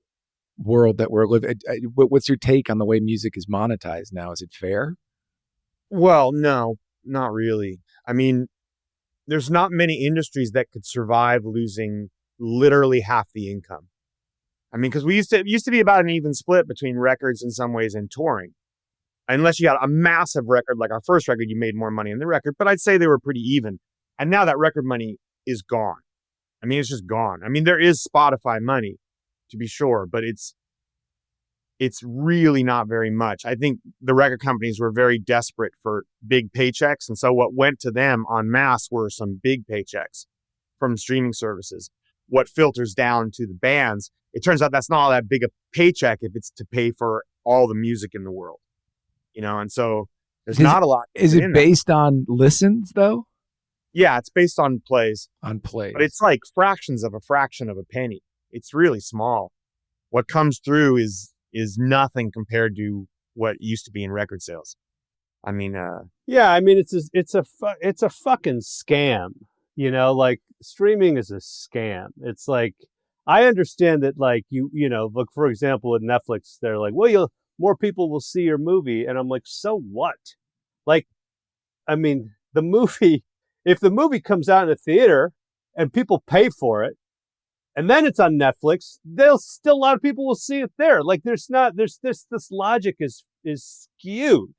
world that we're living. What's your take on the way music is monetized now? Is it fair? Well, no, not really. I mean, there's not many industries that could survive losing literally half the income. I mean, because it used to be about an even split between records in some ways and touring. Unless you had a massive record, like our first record, you made more money in the record, but I'd say they were pretty even. And now that record money is gone. I mean, it's just gone. I mean, there is Spotify money, to be sure, but it's really not very much. I think the record companies were very desperate for big paychecks. And so what went to them en masse were some big paychecks from streaming services. What filters down to the bands, it turns out that's not all that big a paycheck if it's to pay for all the music in the world. And so there's not a lot. Is it based on listens though? Yeah, it's based on plays. On plays. But it's like fractions of a fraction of a penny. It's really small. What comes through is nothing compared to what used to be in record sales. I mean, yeah, I mean, it's a fucking scam. Like streaming is a scam. It's like, I understand that, like, look, for example, at Netflix, they're like, well, more people will see your movie. And I'm like, so what? Like, I mean, if the movie comes out in the theater and people pay for it, and then it's on Netflix, a lot of people will see it there. Like, this logic is skewed.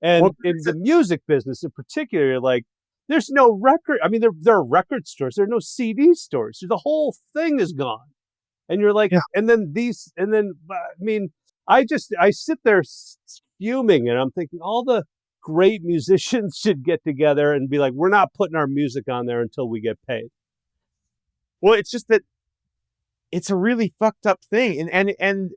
And in the music business in particular, like, there's no record. I mean, there are record stores. There are no CD stores. So the whole thing is gone. And you're like, I mean, I sit there fuming, and I'm thinking all the great musicians should get together and be like, we're not putting our music on there until we get paid. Well, it's just that it's a really fucked up thing. And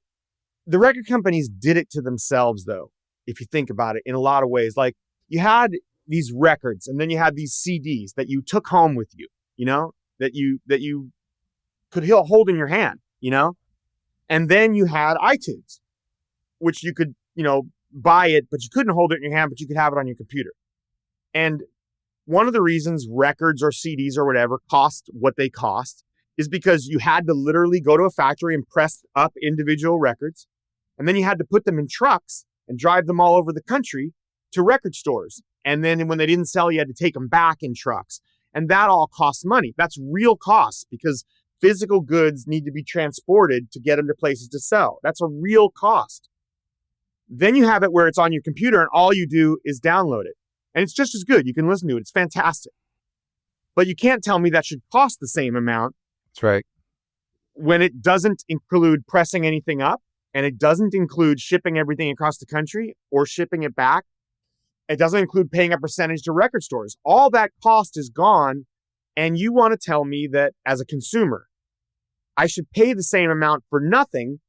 the record companies did it to themselves, though, if you think about it, in a lot of ways. Like, you had these records, and then you had these CDs that you took home with you, that you could hold in your hand, and then you had iTunes, which you could, buy it, but you couldn't hold it in your hand, but you could have it on your computer. And one of the reasons records or CDs or whatever cost what they cost is because you had to literally go to a factory and press up individual records. And then you had to put them in trucks and drive them all over the country to record stores. And then when they didn't sell, you had to take them back in trucks. And that all costs money. That's real costs, because physical goods need to be transported to get them to places to sell. That's a real cost. Then you have it where it's on your computer and all you do is download it. And it's just as good. You can listen to it. It's fantastic. But you can't tell me that should cost the same amount. That's right. When it doesn't include pressing anything up, and it doesn't include shipping everything across the country or shipping it back. It doesn't include paying a percentage to record stores. All that cost is gone. And you want to tell me that as a consumer, I should pay the same amount for nothing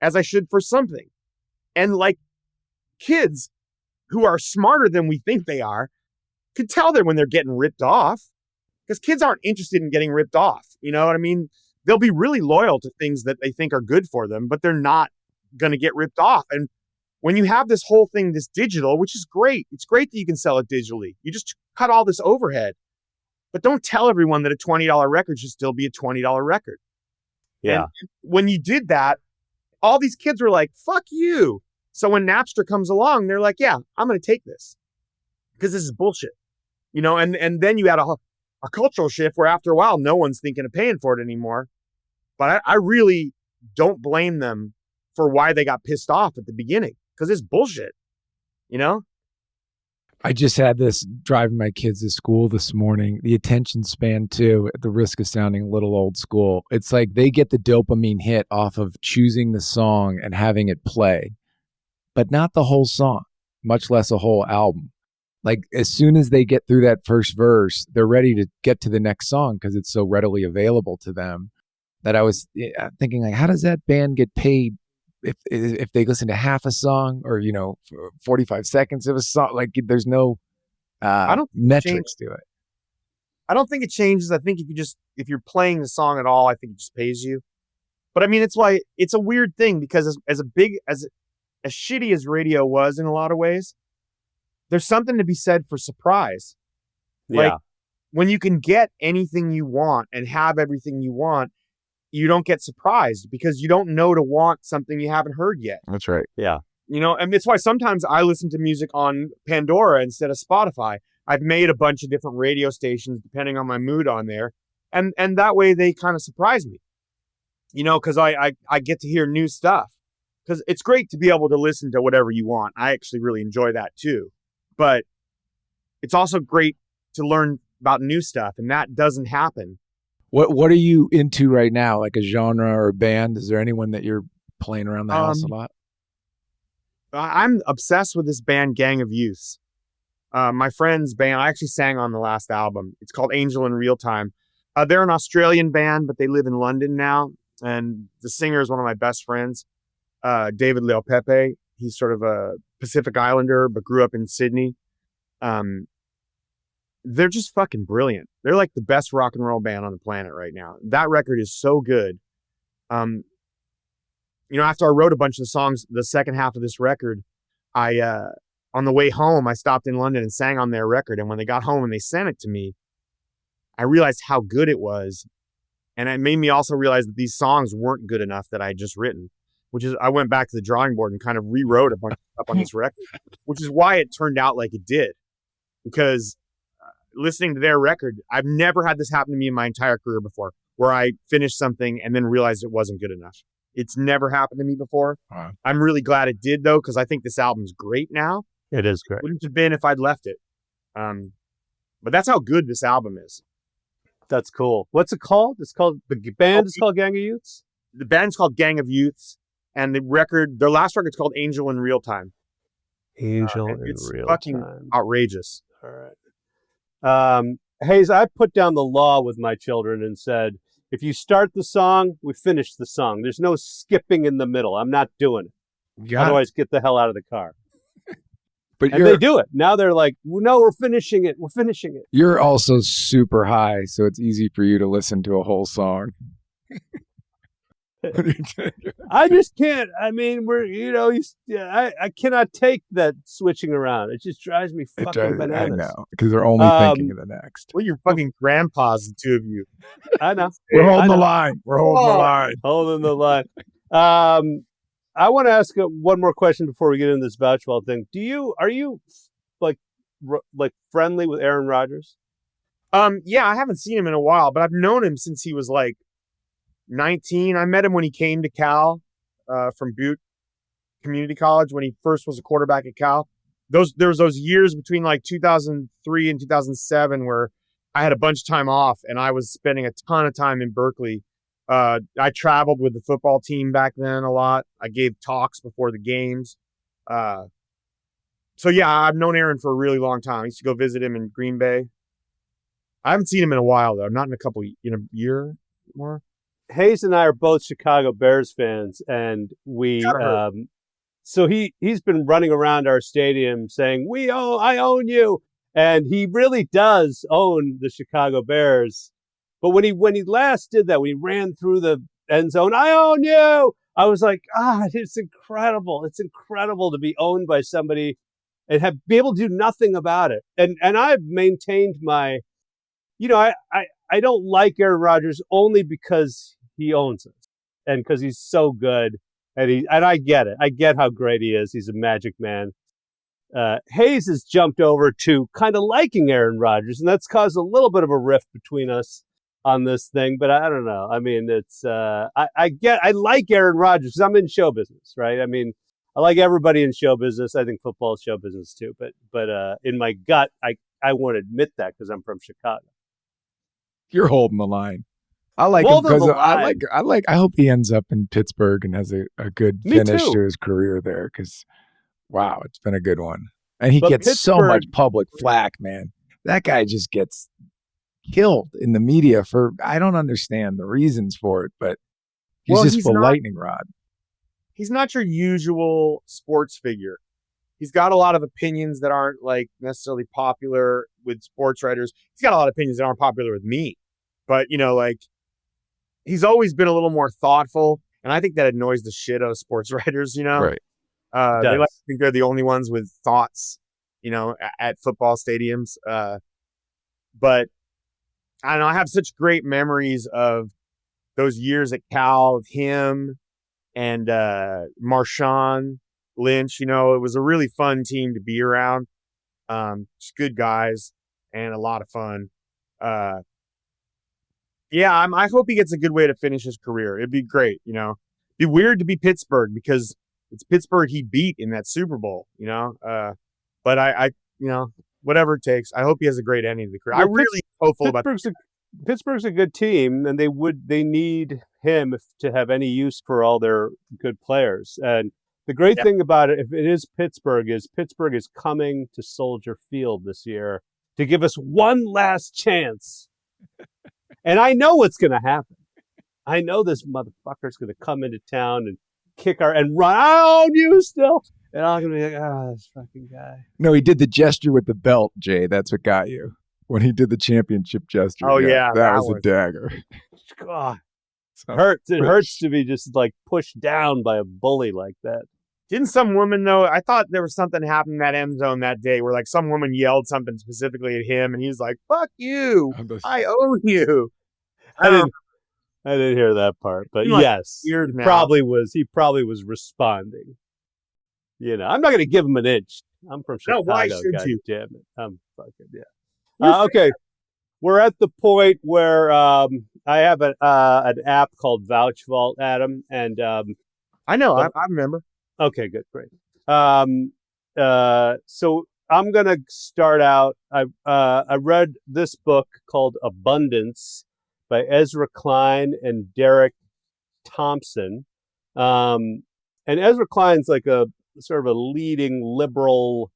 as I should for something. And like, kids who are smarter than we think they are could tell that when they're getting ripped off, because kids aren't interested in getting ripped off. You know what I mean? They'll be really loyal to things that they think are good for them, but they're not going to get ripped off. And when you have this whole thing, this digital, which is great, it's great that you can sell it digitally. You just cut all this overhead. But don't tell everyone that a $20 record should still be a $20 record. Yeah. And when you did that, all these kids were like, fuck you. So when Napster comes along, they're like, yeah, I'm going to take this because this is bullshit. You know, and then you had a cultural shift where after a while, no one's thinking of paying for it anymore. But I really don't blame them for why they got pissed off at the beginning, because it's bullshit, you know? I just had this driving my kids to school this morning. The attention span, too, at the risk of sounding a little old school. It's like they get the dopamine hit off of choosing the song and having it play, but not the whole song, much less a whole album. Like, as soon as they get through that first verse, they're ready to get to the next song because it's so readily available to them. That I was thinking, like, how does that band get paid if they listen to half a song or, 45 seconds of a song? Like, there's no metrics to it. I don't think it changes. I think if you're playing the song at all, I think it just pays you. But I mean, it's a weird thing because as shitty as radio was in a lot of ways, there's something to be said for surprise. Yeah. Like, when you can get anything you want and have everything you want, you don't get surprised because you don't know to want something you haven't heard yet. That's right. Yeah. You know, and it's why sometimes I listen to music on Pandora instead of Spotify. I've made a bunch of different radio stations depending on my mood on there. And that way they kind of surprise me, you know, because I get to hear new stuff. Because it's great to be able to listen to whatever you want. I actually really enjoy that too. But it's also great to learn about new stuff, and that doesn't happen. What are you into right now? Like a genre or a band? Is there anyone that you're playing around the house a lot? I'm obsessed with this band, Gang of Youths. My friend's band, I actually sang on the last album. It's called Angel in Real Time. They're an Australian band, but they live in London now. And the singer is one of my best friends, David Leopepe. He's sort of a Pacific Islander, but grew up in Sydney. They're just fucking brilliant. They're like the best rock and roll band on the planet right now. That record is so good. You know, after I wrote a bunch of the songs, the second half of this record, on the way home, I stopped in London and sang on their record. And when they got home and they sent it to me, I realized how good it was. And it made me also realize that these songs weren't good enough that I had just written, which is I went back to the drawing board and kind of rewrote a bunch of stuff on this record, which is why it turned out like it did. Because listening to their record, I've never had this happen to me in my entire career before, where I finished something and then realized it wasn't good enough. It's never happened to me before. Wow. I'm really glad it did, though, because I think this album's great now. It is great. It wouldn't have been if I'd left it. But that's how good this album is. That's cool. What's it called? It's called, the band is called Gang of Youths? The band's called Gang of Youths, and the record, their last record's called Angel in Real Time. Angel in It's Real fucking Time. outrageous. All right. Hayes, I put down the law with my children and said, if you start the song, we finish the song. There's no skipping in the middle. I'm not doing it. Otherwise, get the hell out of the car. But and they do it. Now they're like, no, we're finishing it. We're finishing it. You're also super high, so it's easy for you to listen to a whole song. I just can't. I mean, I cannot take that switching around. It just drives me fucking bananas. I know, because they're only thinking of the next. Well, you're fucking grandpas, the two of you. I know. We're holding the line. We're holding the line. Holding the line. I want to ask one more question before we get into this vouchball thing. Are you like friendly with Aaron Rodgers? Yeah, I haven't seen him in a while, but I've known him since he was like 19. I met him when he came to Cal, from Butte Community College when he first was a quarterback at Cal. There was those years between like 2003 and 2007 where I had a bunch of time off and I was spending a ton of time in Berkeley. I traveled with the football team back then a lot. I gave talks before the games. So yeah, I've known Aaron for a really long time. I used to go visit him in Green Bay. I haven't seen him in a while though, not in a year more. Hayes and I are both Chicago Bears fans, and so he's been running around our stadium saying, I own you. And he really does own the Chicago Bears. But when he last did that, when he ran through the end zone, I own you, I was like, it's incredible. It's incredible to be owned by somebody and be able to do nothing about it. And I've maintained my, I don't like Aaron Rodgers only because he owns us and because he's so good. And I get it. I get how great he is. He's a magic man. Hayes has jumped over to kind of liking Aaron Rodgers, and that's caused a little bit of a rift between us on this thing. But I don't know. I mean, it's I like Aaron Rodgers because I'm in show business, right? I mean, I like everybody in show business. I think football is show business too. But in my gut, I won't admit that because I'm from Chicago. You're holding the line. I like him because I hope he ends up in Pittsburgh and has a good finish to his career there. Because wow, it's been a good one, and he gets so much public flack, man. That guy just gets killed in the media for I don't understand the reasons for it, but he's full lightning rod. He's not your usual sports figure. He's got a lot of opinions that aren't like necessarily popular with sports writers. He's got a lot of opinions that aren't popular with me, but he's always been a little more thoughtful, and I think that annoys the shit out of sports writers, Right. They like to think they're the only ones with thoughts, at football stadiums. But I don't know, I have such great memories of those years at Cal, him and Marshawn Lynch, it was a really fun team to be around. Just good guys and a lot of fun. I hope he gets a good way to finish his career. It'd be great, It'd be weird to be Pittsburgh because it's Pittsburgh he beat in that Super Bowl, But I whatever it takes. I hope he has a great ending to the career. Well, I'm really hopeful about Pittsburgh's a good team, and they need him to have any use for all their good players. And the great thing about it, if it is Pittsburgh is coming to Soldier Field this year to give us one last chance. And I know what's going to happen. I know this motherfucker's going to come into town and kick and run on you still. And I'm going to be like, this fucking guy. No, he did the gesture with the belt, Jay. That's what got you. When he did the championship gesture. Oh, yeah. That was a dagger. God. So, It hurts to be just like pushed down by a bully like that. Didn't some woman, though, I thought there was something happening in that end zone that day where like some woman yelled something specifically at him and he was like, fuck you. I owe you. I didn't hear that part, but yes, he probably was responding. I'm not going to give him an inch. I'm from Chicago. No, why should you? Damn it. I'm fucking, okay. We're at the point where I have an app called Vouch Vault, Adam, and I know. I remember. Okay, good, great. So I'm gonna start out. I read this book called Abundance by Ezra Klein and Derek Thompson, and Ezra Klein's like a sort of a leading liberal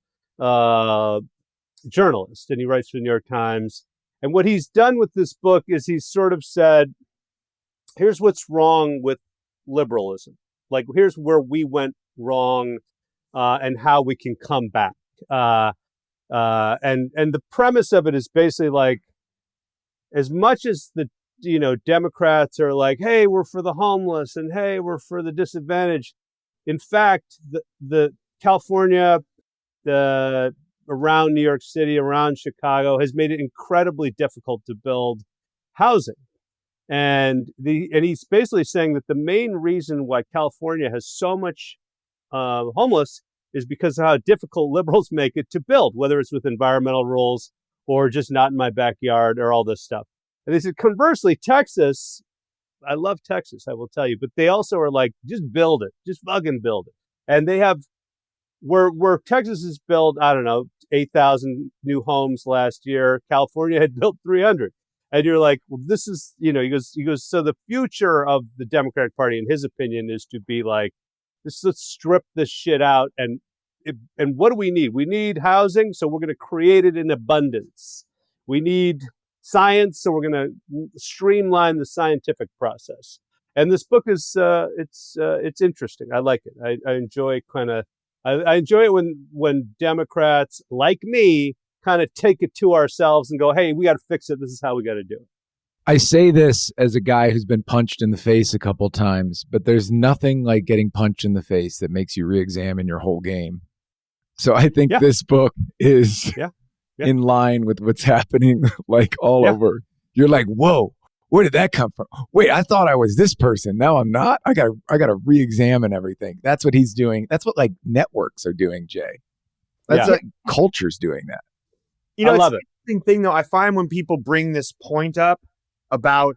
journalist, and he writes for the New York Times. And what he's done with this book is he's sort of said, here's what's wrong with liberalism. Like, here's where we went wrong and how we can come back. And the premise of it is basically like, as much as the Democrats are like, hey, we're for the homeless and hey, we're for the disadvantaged. In fact, the California, around New York City, around Chicago, has made it incredibly difficult to build housing. And he's basically saying that the main reason why California has so much homeless is because of how difficult liberals make it to build, whether it's with environmental rules or just not in my backyard or all this stuff. And they said, conversely, Texas, I love Texas, I will tell you, but they also are like, just build it, just fucking build it. And they have, where Texas has built, I don't know, 8,000 new homes last year, California had built 300. And you're like, well, this is, he goes, so the future of the Democratic Party, in his opinion, is to be like, let's strip this shit out. And what do we need? We need housing, so we're going to create it in abundance. We need science, so we're going to streamline the scientific process. And this book is, it's interesting. I like it. I enjoy I enjoy it when Democrats like me kind of take it to ourselves and go, hey, we got to fix it. This is how we got to do it. I say this as a guy who's been punched in the face a couple times, but there's nothing like getting punched in the face that makes you re-examine your whole game. So I think this book is in line with what's happening like all over. You're like, whoa, where did that come from? Wait, I thought I was this person. Now I'm not. I gotta re-examine everything. That's what he's doing. That's what like networks are doing, Jay. That's like culture's doing that. I love it. Interesting thing though, I find when people bring this point up about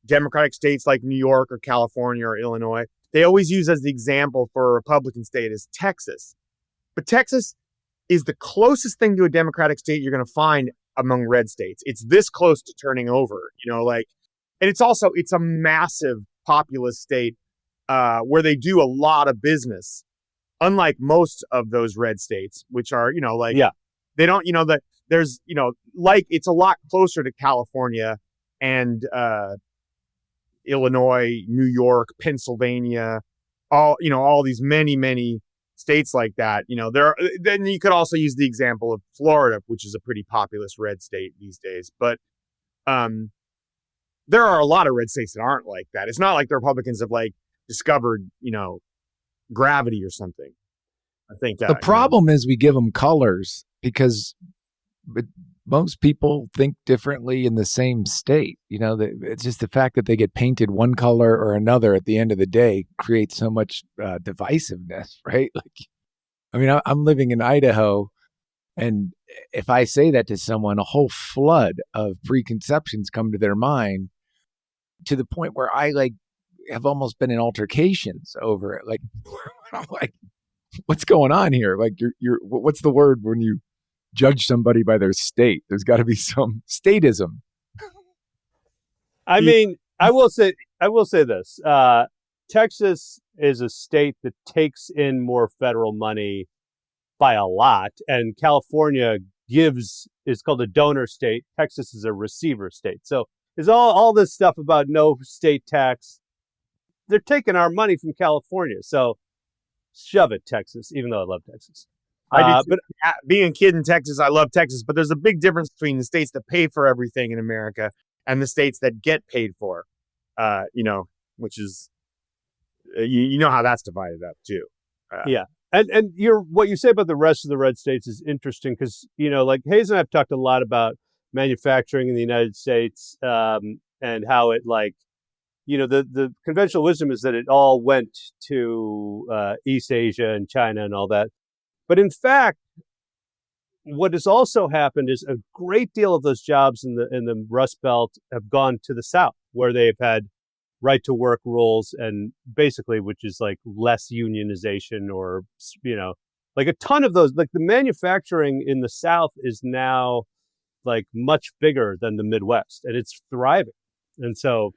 Democratic states like New York or California or Illinois, they always use as the example for a Republican state is Texas. But Texas is the closest thing to a Democratic state you're going to find among red states. It's this close to turning over, and it's a massive populous state where they do a lot of business, unlike most of those red states, which are, they don't, that there's, it's a lot closer to California and Illinois, New York, Pennsylvania, all these many states like that. Then you could also use the example of Florida, which is a pretty populous red state these days. But there are a lot of red states that aren't like that. It's not like the Republicans have like discovered, gravity or something. I think the problem is we give them colors because most people think differently in the same state. It's just the fact that they get painted one color or another at the end of the day creates so much divisiveness, right? I'm living in Idaho, and if I say that to someone, a whole flood of preconceptions come to their mind, to the point where I have almost been in altercations over it. I'm like, what's going on here? What's the word when you judge somebody by their state? There's got to be some statism. I will say this. Texas is a state that takes in more federal money by a lot, and California is called a donor state. Texas is a receiver state. So there's all this stuff about no state tax. They're taking our money from California. So shove it, Texas, even though I love Texas. I do, but being a kid in Texas, I love Texas, but there's a big difference between the states that pay for everything in America and the states that get paid for, which is, you know how that's divided up too. Yeah. And what you say about the rest of the red states is interesting because, Hayes and I have talked a lot about manufacturing in the United States and how it the conventional wisdom is that it all went to East Asia and China and all that. But in fact, what has also happened is a great deal of those jobs in the Rust Belt have gone to the South, where they've had right to work rules and basically, which is less unionization or, a ton of those, the manufacturing in the South is now much bigger than the Midwest, and it's thriving. And so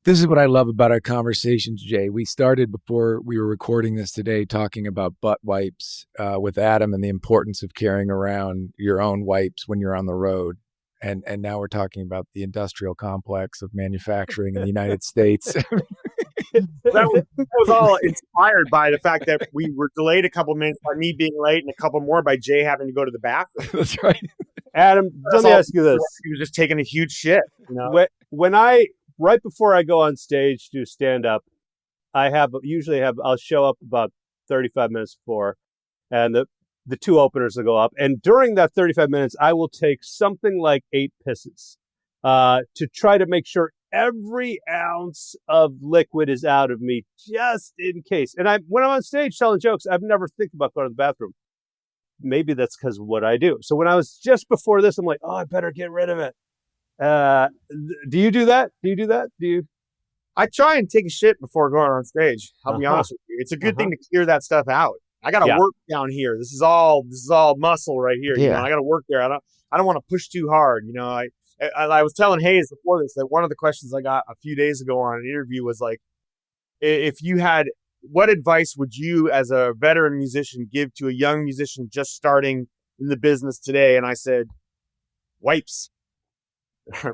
this is what I love about our conversations, Jay. We started before we were recording this today talking about butt wipes with Adam and the importance of carrying around your own wipes when you're on the road. And now we're talking about the industrial complex of manufacturing in the United States. That was all inspired by the fact that we were delayed a couple minutes by me being late and a couple more by Jay having to go to the bathroom. That's right. Adam, let me ask you this. He was just taking a huge shit. When right before I go on stage to stand up, I'll show up about 35 minutes before, and the two openers will go up. And during that 35 minutes, I will take something like 8 pisses to try to make sure every ounce of liquid is out of me, just in case. And when I'm on stage telling jokes, I've never think about going to the bathroom. Maybe that's because of what I do. So when I was just before this, I'm like, oh, I better get rid of it. Do you do that? I try and take a shit before going on stage. I'll be honest with you. It's a good thing to clear that stuff out. I got to work down here. This is all muscle right here. Yeah. I got to work there. I don't want to push too hard. I was telling Hayes before this that one of the questions I got a few days ago on an interview was what advice would you as a veteran musician give to a young musician just starting in the business today? And I said, wipes.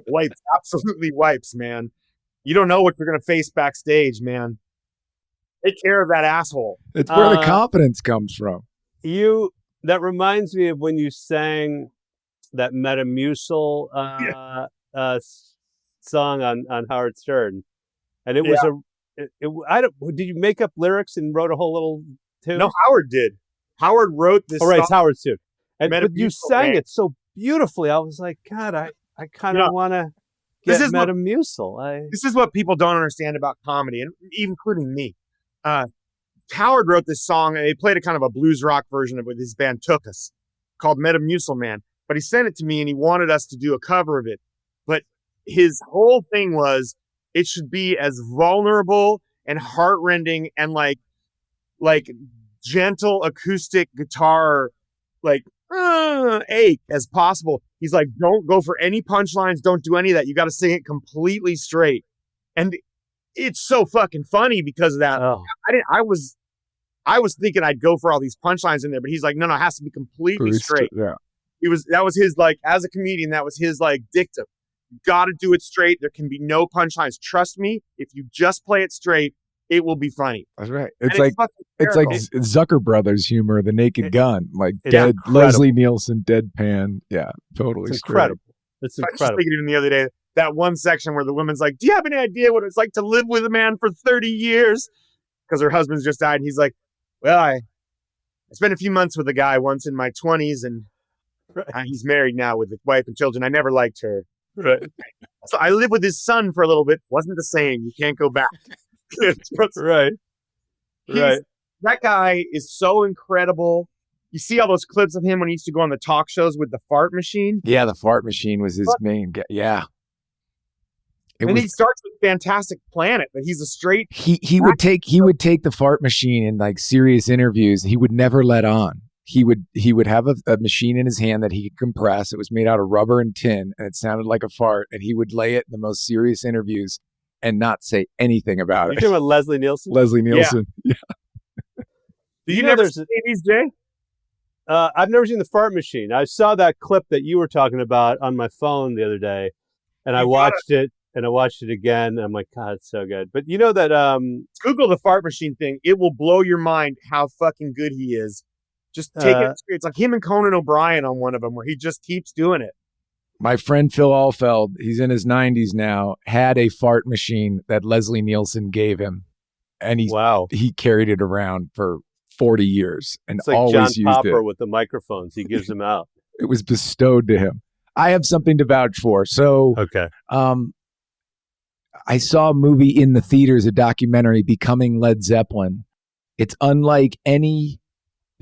Wipes, absolutely wipes, man. You don't know what you're going to face backstage, man. Take care of that asshole. It's where the confidence comes from. That reminds me of when you sang that Metamucil song on Howard Stern, and it was did you make up lyrics and wrote a whole little tune? No, Howard did. Howard wrote this. Oh, right, song. it's Howard's tune. But you sang it so beautifully. I was like, God, I kind of want to get Metamucil. This is what people don't understand about comedy, and even including me. Howard wrote this song, and he played a kind of a blues rock version of it with his band Took Us, called Metamucil Man. But he sent it to me, and he wanted us to do a cover of it. But his whole thing was it should be as vulnerable and heartrending and like gentle acoustic guitar, ache as possible. He's like, don't go for any punchlines. Don't do any of that. You got to sing it completely straight. And it's so fucking funny because of that. Oh. I was thinking I'd go for all these punchlines in there, but he's like, no, it has to be completely straight. Yeah. That was his, as a comedian, that was his dictum. You got to do it straight. There can be no punchlines. Trust me. If you just play it straight, it will be funny. That's right. It's like Zucker Brothers humor, The Naked Gun, dead incredible. Leslie Nielsen deadpan. Yeah, totally. It's incredible. It's I was incredible. just thinking even the other day, that one section where the woman's like, do you have any idea what it's like to live with a man for 30 years? Because her husband's just died. And he's like, well, I spent a few months with a guy once in my 20s, and Right. He's married now with his wife and children. I never liked her. Right. So I lived with his son for a little bit. Wasn't the same. You can't go back. Right. Right. That guy is so incredible. You see all those clips of him when he used to go on the talk shows with the fart machine? Yeah, the fart machine was his main. Yeah. He starts with Fantastic Planet, but he's a straight. He would take the fart machine in like serious interviews. He would never let on. He would have a machine in his hand that he could compress. It was made out of rubber and tin, and it sounded like a fart. And he would lay it in the most serious interviews and not say anything about You're it. talking about Leslie Nielsen? Leslie Nielsen. Yeah. Did you never see these, Jay? I've never seen the fart machine. I saw that clip that you were talking about on my phone the other day, and I watched it. And I watched it again. And I'm like, God, it's so good. But you know that Google the fart machine thing. It will blow your mind how fucking good he is. Just take it. It's like him and Conan O'Brien on one of them where he just keeps doing it. My friend Phil Alfeld, he's in his 90s now, had a fart machine that Leslie Nielsen gave him. And he carried it around for 40 years and it's like always John used Popper it. with the microphones. He gives them out. It was bestowed to him. I have something to vouch for. So okay. I saw a movie in the theaters, a documentary, Becoming Led Zeppelin. It's unlike any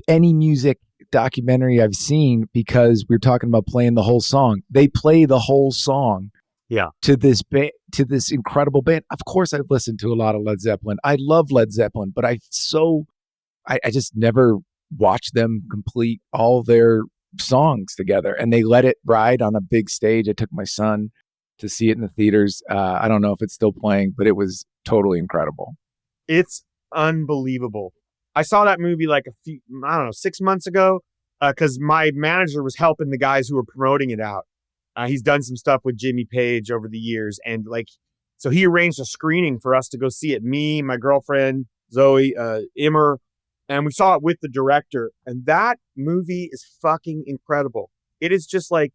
music documentary I've seen because we're talking about playing the whole song. They play the whole song to this incredible band. Of course, I've listened to a lot of Led Zeppelin. I love Led Zeppelin, but I just never watched them complete all their songs together. And they let it ride on a big stage. I took my son to see it in the theaters. I don't know if it's still playing, but it was totally incredible. It's unbelievable. I saw that movie like 6 months ago because my manager was helping the guys who were promoting it out. He's done some stuff with Jimmy Page over the years. And so he arranged a screening for us to go see it. Me, my girlfriend, Zoe, Immer, and we saw it with the director. And that movie is fucking incredible. It is just like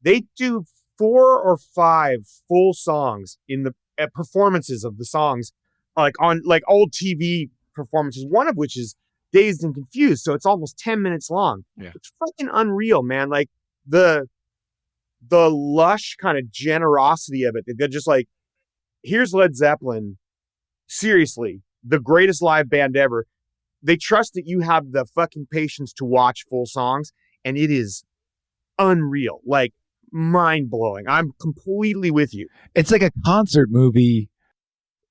they do 4 or 5 full songs in the performances of the songs, like on like old TV performances, one of which is Dazed and Confused. So it's almost 10 minutes long. Yeah. It's fucking unreal, man. Like the lush kind of generosity of it. They're just like, here's Led Zeppelin. Seriously, the greatest live band ever. They trust that you have the fucking patience to watch full songs, and it is unreal. Like, mind-blowing. I'm completely with you. It's like a concert movie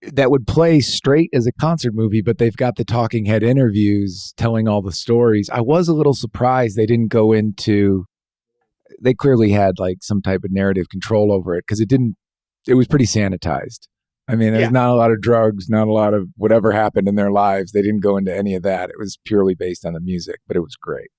that would play straight as a concert movie, but they've got the talking head interviews telling all the stories. I was a little surprised they didn't go into, they clearly had like some type of narrative control over it because it was pretty sanitized. I mean, there's not a lot of drugs, not a lot of whatever happened in their lives. They didn't go into any of that. It was purely based on the music, but it was great.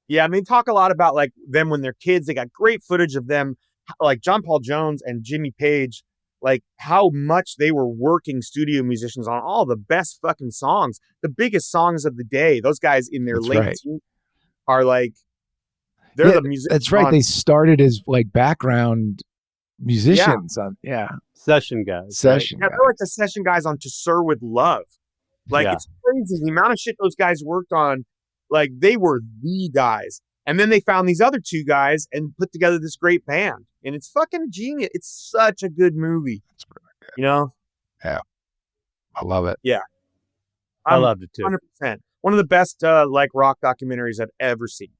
Yeah, I mean, talk a lot about like them when they're kids. They got great footage of them, like John Paul Jones and Jimmy Page, like how much they were working studio musicians on all the best fucking songs, the biggest songs of the day. Those guys in their late teens are like, they're the musicians. That's right. They started as like background musicians. Session guys. Session guys. They're like the session guys on To Sir With Love. Like it's crazy the amount of shit those guys worked on. Like they were the guys. And then they found these other 2 guys and put together this great band. And it's fucking genius. It's such a good movie. It's really good. You know? Yeah. I love it. Yeah. I loved it too. 100%. One of the best like rock documentaries I've ever seen.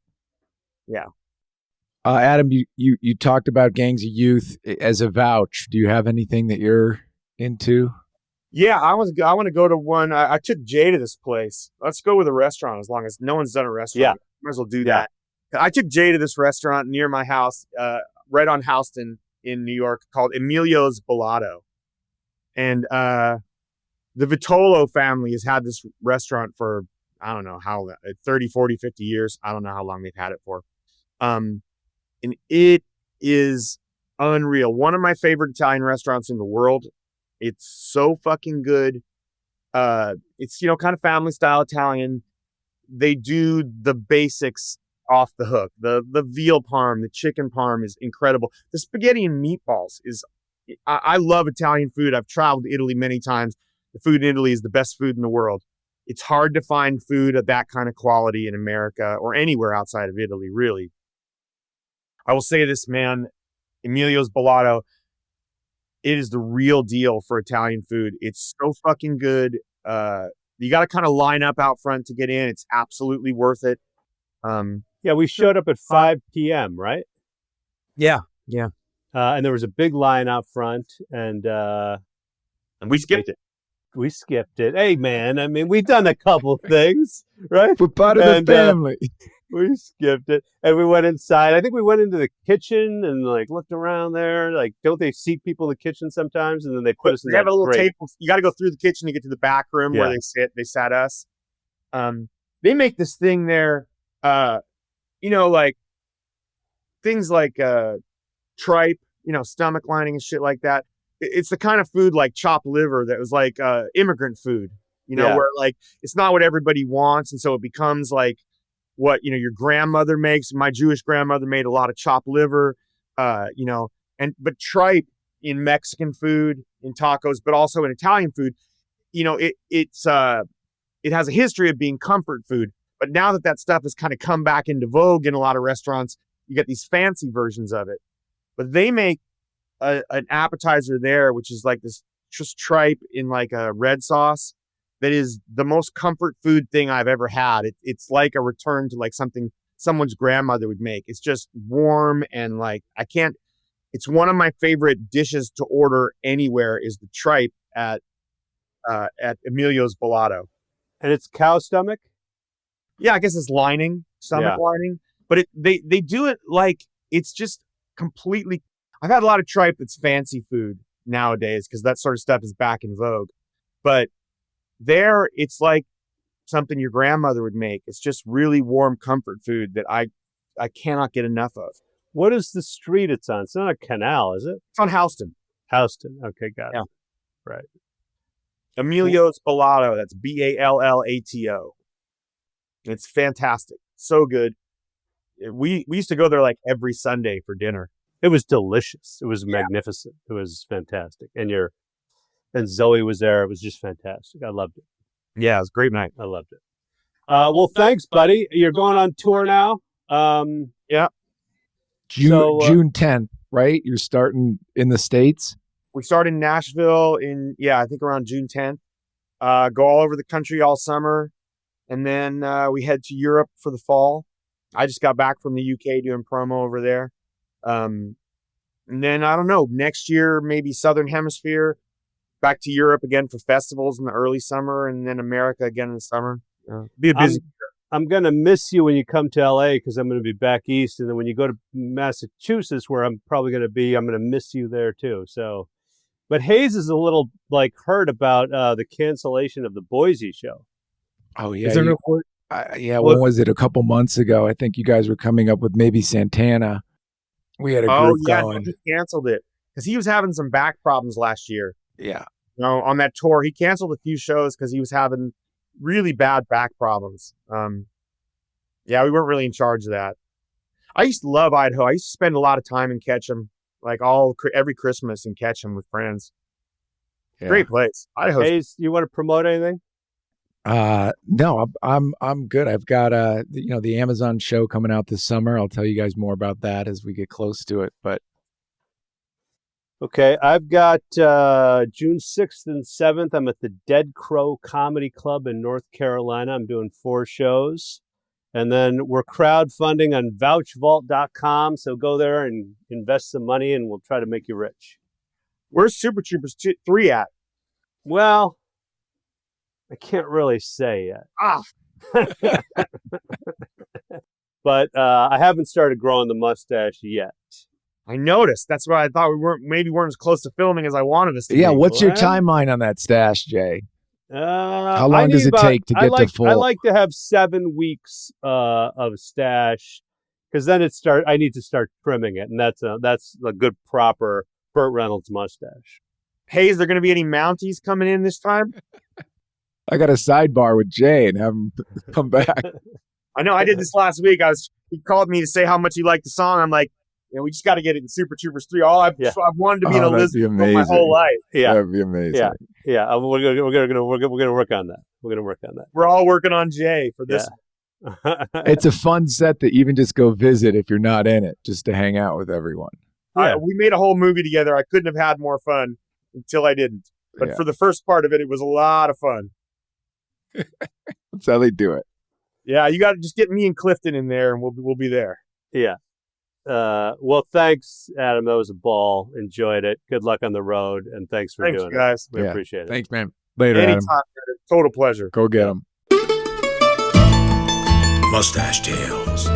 Yeah. Adam, you talked about Gangs of Youth as a vouch. Do you have anything that you're into? Yeah, I want to go to one. I took Jay to this place. Let's go with a restaurant as long as no one's done a restaurant. Yeah. Might as well do that. I took Jay to this restaurant near my house, right on Houston in New York, called Emilio's Bellotto. And the Vitolo family has had this restaurant for, I don't know how, 30, 40, 50 years. I don't know how long they've had it for. And it is unreal. One of my favorite Italian restaurants in the world. It's so fucking good. It's, kind of family style Italian. They do the basics off the hook. The veal parm, the chicken parm is incredible. The spaghetti and meatballs is, I love Italian food. I've traveled to Italy many times. The food in Italy is the best food in the world. It's hard to find food of that kind of quality in America or anywhere outside of Italy, really. I will say this, man, Emilio's Bellato, it is the real deal for Italian food. It's so fucking good. You got to kind of line up out front to get in. It's absolutely worth it. Yeah, we showed up at 5 p.m., right? Yeah. And there was a big line out front, and we skipped it. We skipped it. Hey, man, I mean, we've done a couple things, right? We're part of the family. We skipped it, and we went inside. I think we went into the kitchen and like looked around there. Like, don't they seat people in the kitchen sometimes? And then they put us in They have a little grate. table. You got to go through the kitchen to get to the back room where they sit. They sat us. They make this thing there, like things like tripe, stomach lining and shit like that. It's the kind of food like chopped liver that was like immigrant food, where like it's not what everybody wants. And so it becomes like what, your grandmother makes. My Jewish grandmother made a lot of chopped liver, but tripe in Mexican food, in tacos, but also in Italian food, it has a history of being comfort food. But now that stuff has kind of come back into vogue in a lot of restaurants, you get these fancy versions of it. But they make an appetizer there, which is like this just tripe in like a red sauce. That is the most comfort food thing I've ever had. It's like a return to like something someone's grandmother would make. It's just warm and like it's one of my favorite dishes to order anywhere is the tripe at Emilio's Bellato. And it's cow stomach? Yeah, I guess it's stomach lining. But they do it like it's just completely. I've had a lot of tripe that's fancy food nowadays because that sort of stuff is back in vogue. But there, it's like something your grandmother would make. It's just really warm comfort food that I cannot get enough of. What is the street it's on? It's not a canal, is it? It's on Houston. Houston. Okay, got it. Right. Emilio's Bellato. That's Ballato. It's fantastic. So good. We used to go there like every Sunday for dinner. It was delicious. It was magnificent. It was fantastic. And Zoe was there. It was just fantastic. I loved it. Yeah, it was a great night. I loved it. Well, thanks, buddy. You're going on tour now. Yeah. June 10th, right? You're starting in the States? We start in Nashville I think around June 10th. Go all over the country all summer. And then we head to Europe for the fall. I just got back from the UK doing promo over there. And then, I don't know, next year, maybe Southern Hemisphere, back to Europe again for festivals in the early summer, and then America again in the summer. Be a busy year. I'm going to miss you when you come to LA because I'm going to be back east. And then when you go to Massachusetts, where I'm probably going to be, I'm going to miss you there too. So, but Hayes is a little like hurt about the cancellation of the Boise show. Oh, yeah. Is there no report? When was it? A couple months ago. I think you guys were coming up with maybe Santana. We had a group going. He canceled it because he was having some back problems last year. Yeah. On that tour, he canceled a few shows because he was having really bad back problems. We weren't really in charge of that. I used to love Idaho. I used to spend a lot of time in Ketchum, like every Christmas in Ketchum with friends. Yeah. Great place. Idaho. Hayes, you want to promote anything? No, I'm good. I've got the Amazon show coming out this summer. I'll tell you guys more about that as we get close to it. But okay, I've got June 6th and 7th. I'm at the Dead Crow Comedy Club in North Carolina. I'm doing 4 shows. And then we're crowdfunding on vouchvault.com. So go there and invest some money and we'll try to make you rich. Where's Super Troopers 3 at? Well, I can't really say yet. But I haven't started growing the mustache yet. I noticed. That's why I thought we weren't as close to filming as I wanted us to. Yeah, be. What's your timeline on that stash, Jay? How long does it take to get to full? I like to have 7 weeks of stash because then I need to start trimming it, and that's a good proper Burt Reynolds mustache. Hey, is there going to be any Mounties coming in this time? I got a sidebar with Jay and have him come back. I know. I did this last week. He called me to say how much he liked the song. I'm like, we just got to get it in Super Troopers 3. I've wanted to be in a Elizabeth my whole life. Yeah, that'd be amazing. Yeah. We're gonna work on that. We're gonna work on that. We're all working on Jay for this. It's a fun set to even just go visit if you're not in it, just to hang out with everyone. Yeah. We made a whole movie together. I couldn't have had more fun until I didn't. But Yeah. for the first part of it, it was a lot of fun. That's how they do it. Yeah, you got to just get me and Clifton in there, and we'll be there. Yeah. Well, thanks, Adam. That was a ball. Enjoyed it. Good luck on the road, and thanks for Thanks, doing guys. it. We Yeah. appreciate it. Thanks, man. Later, Anytime, Adam. total pleasure. Go get them. Mustache Tales.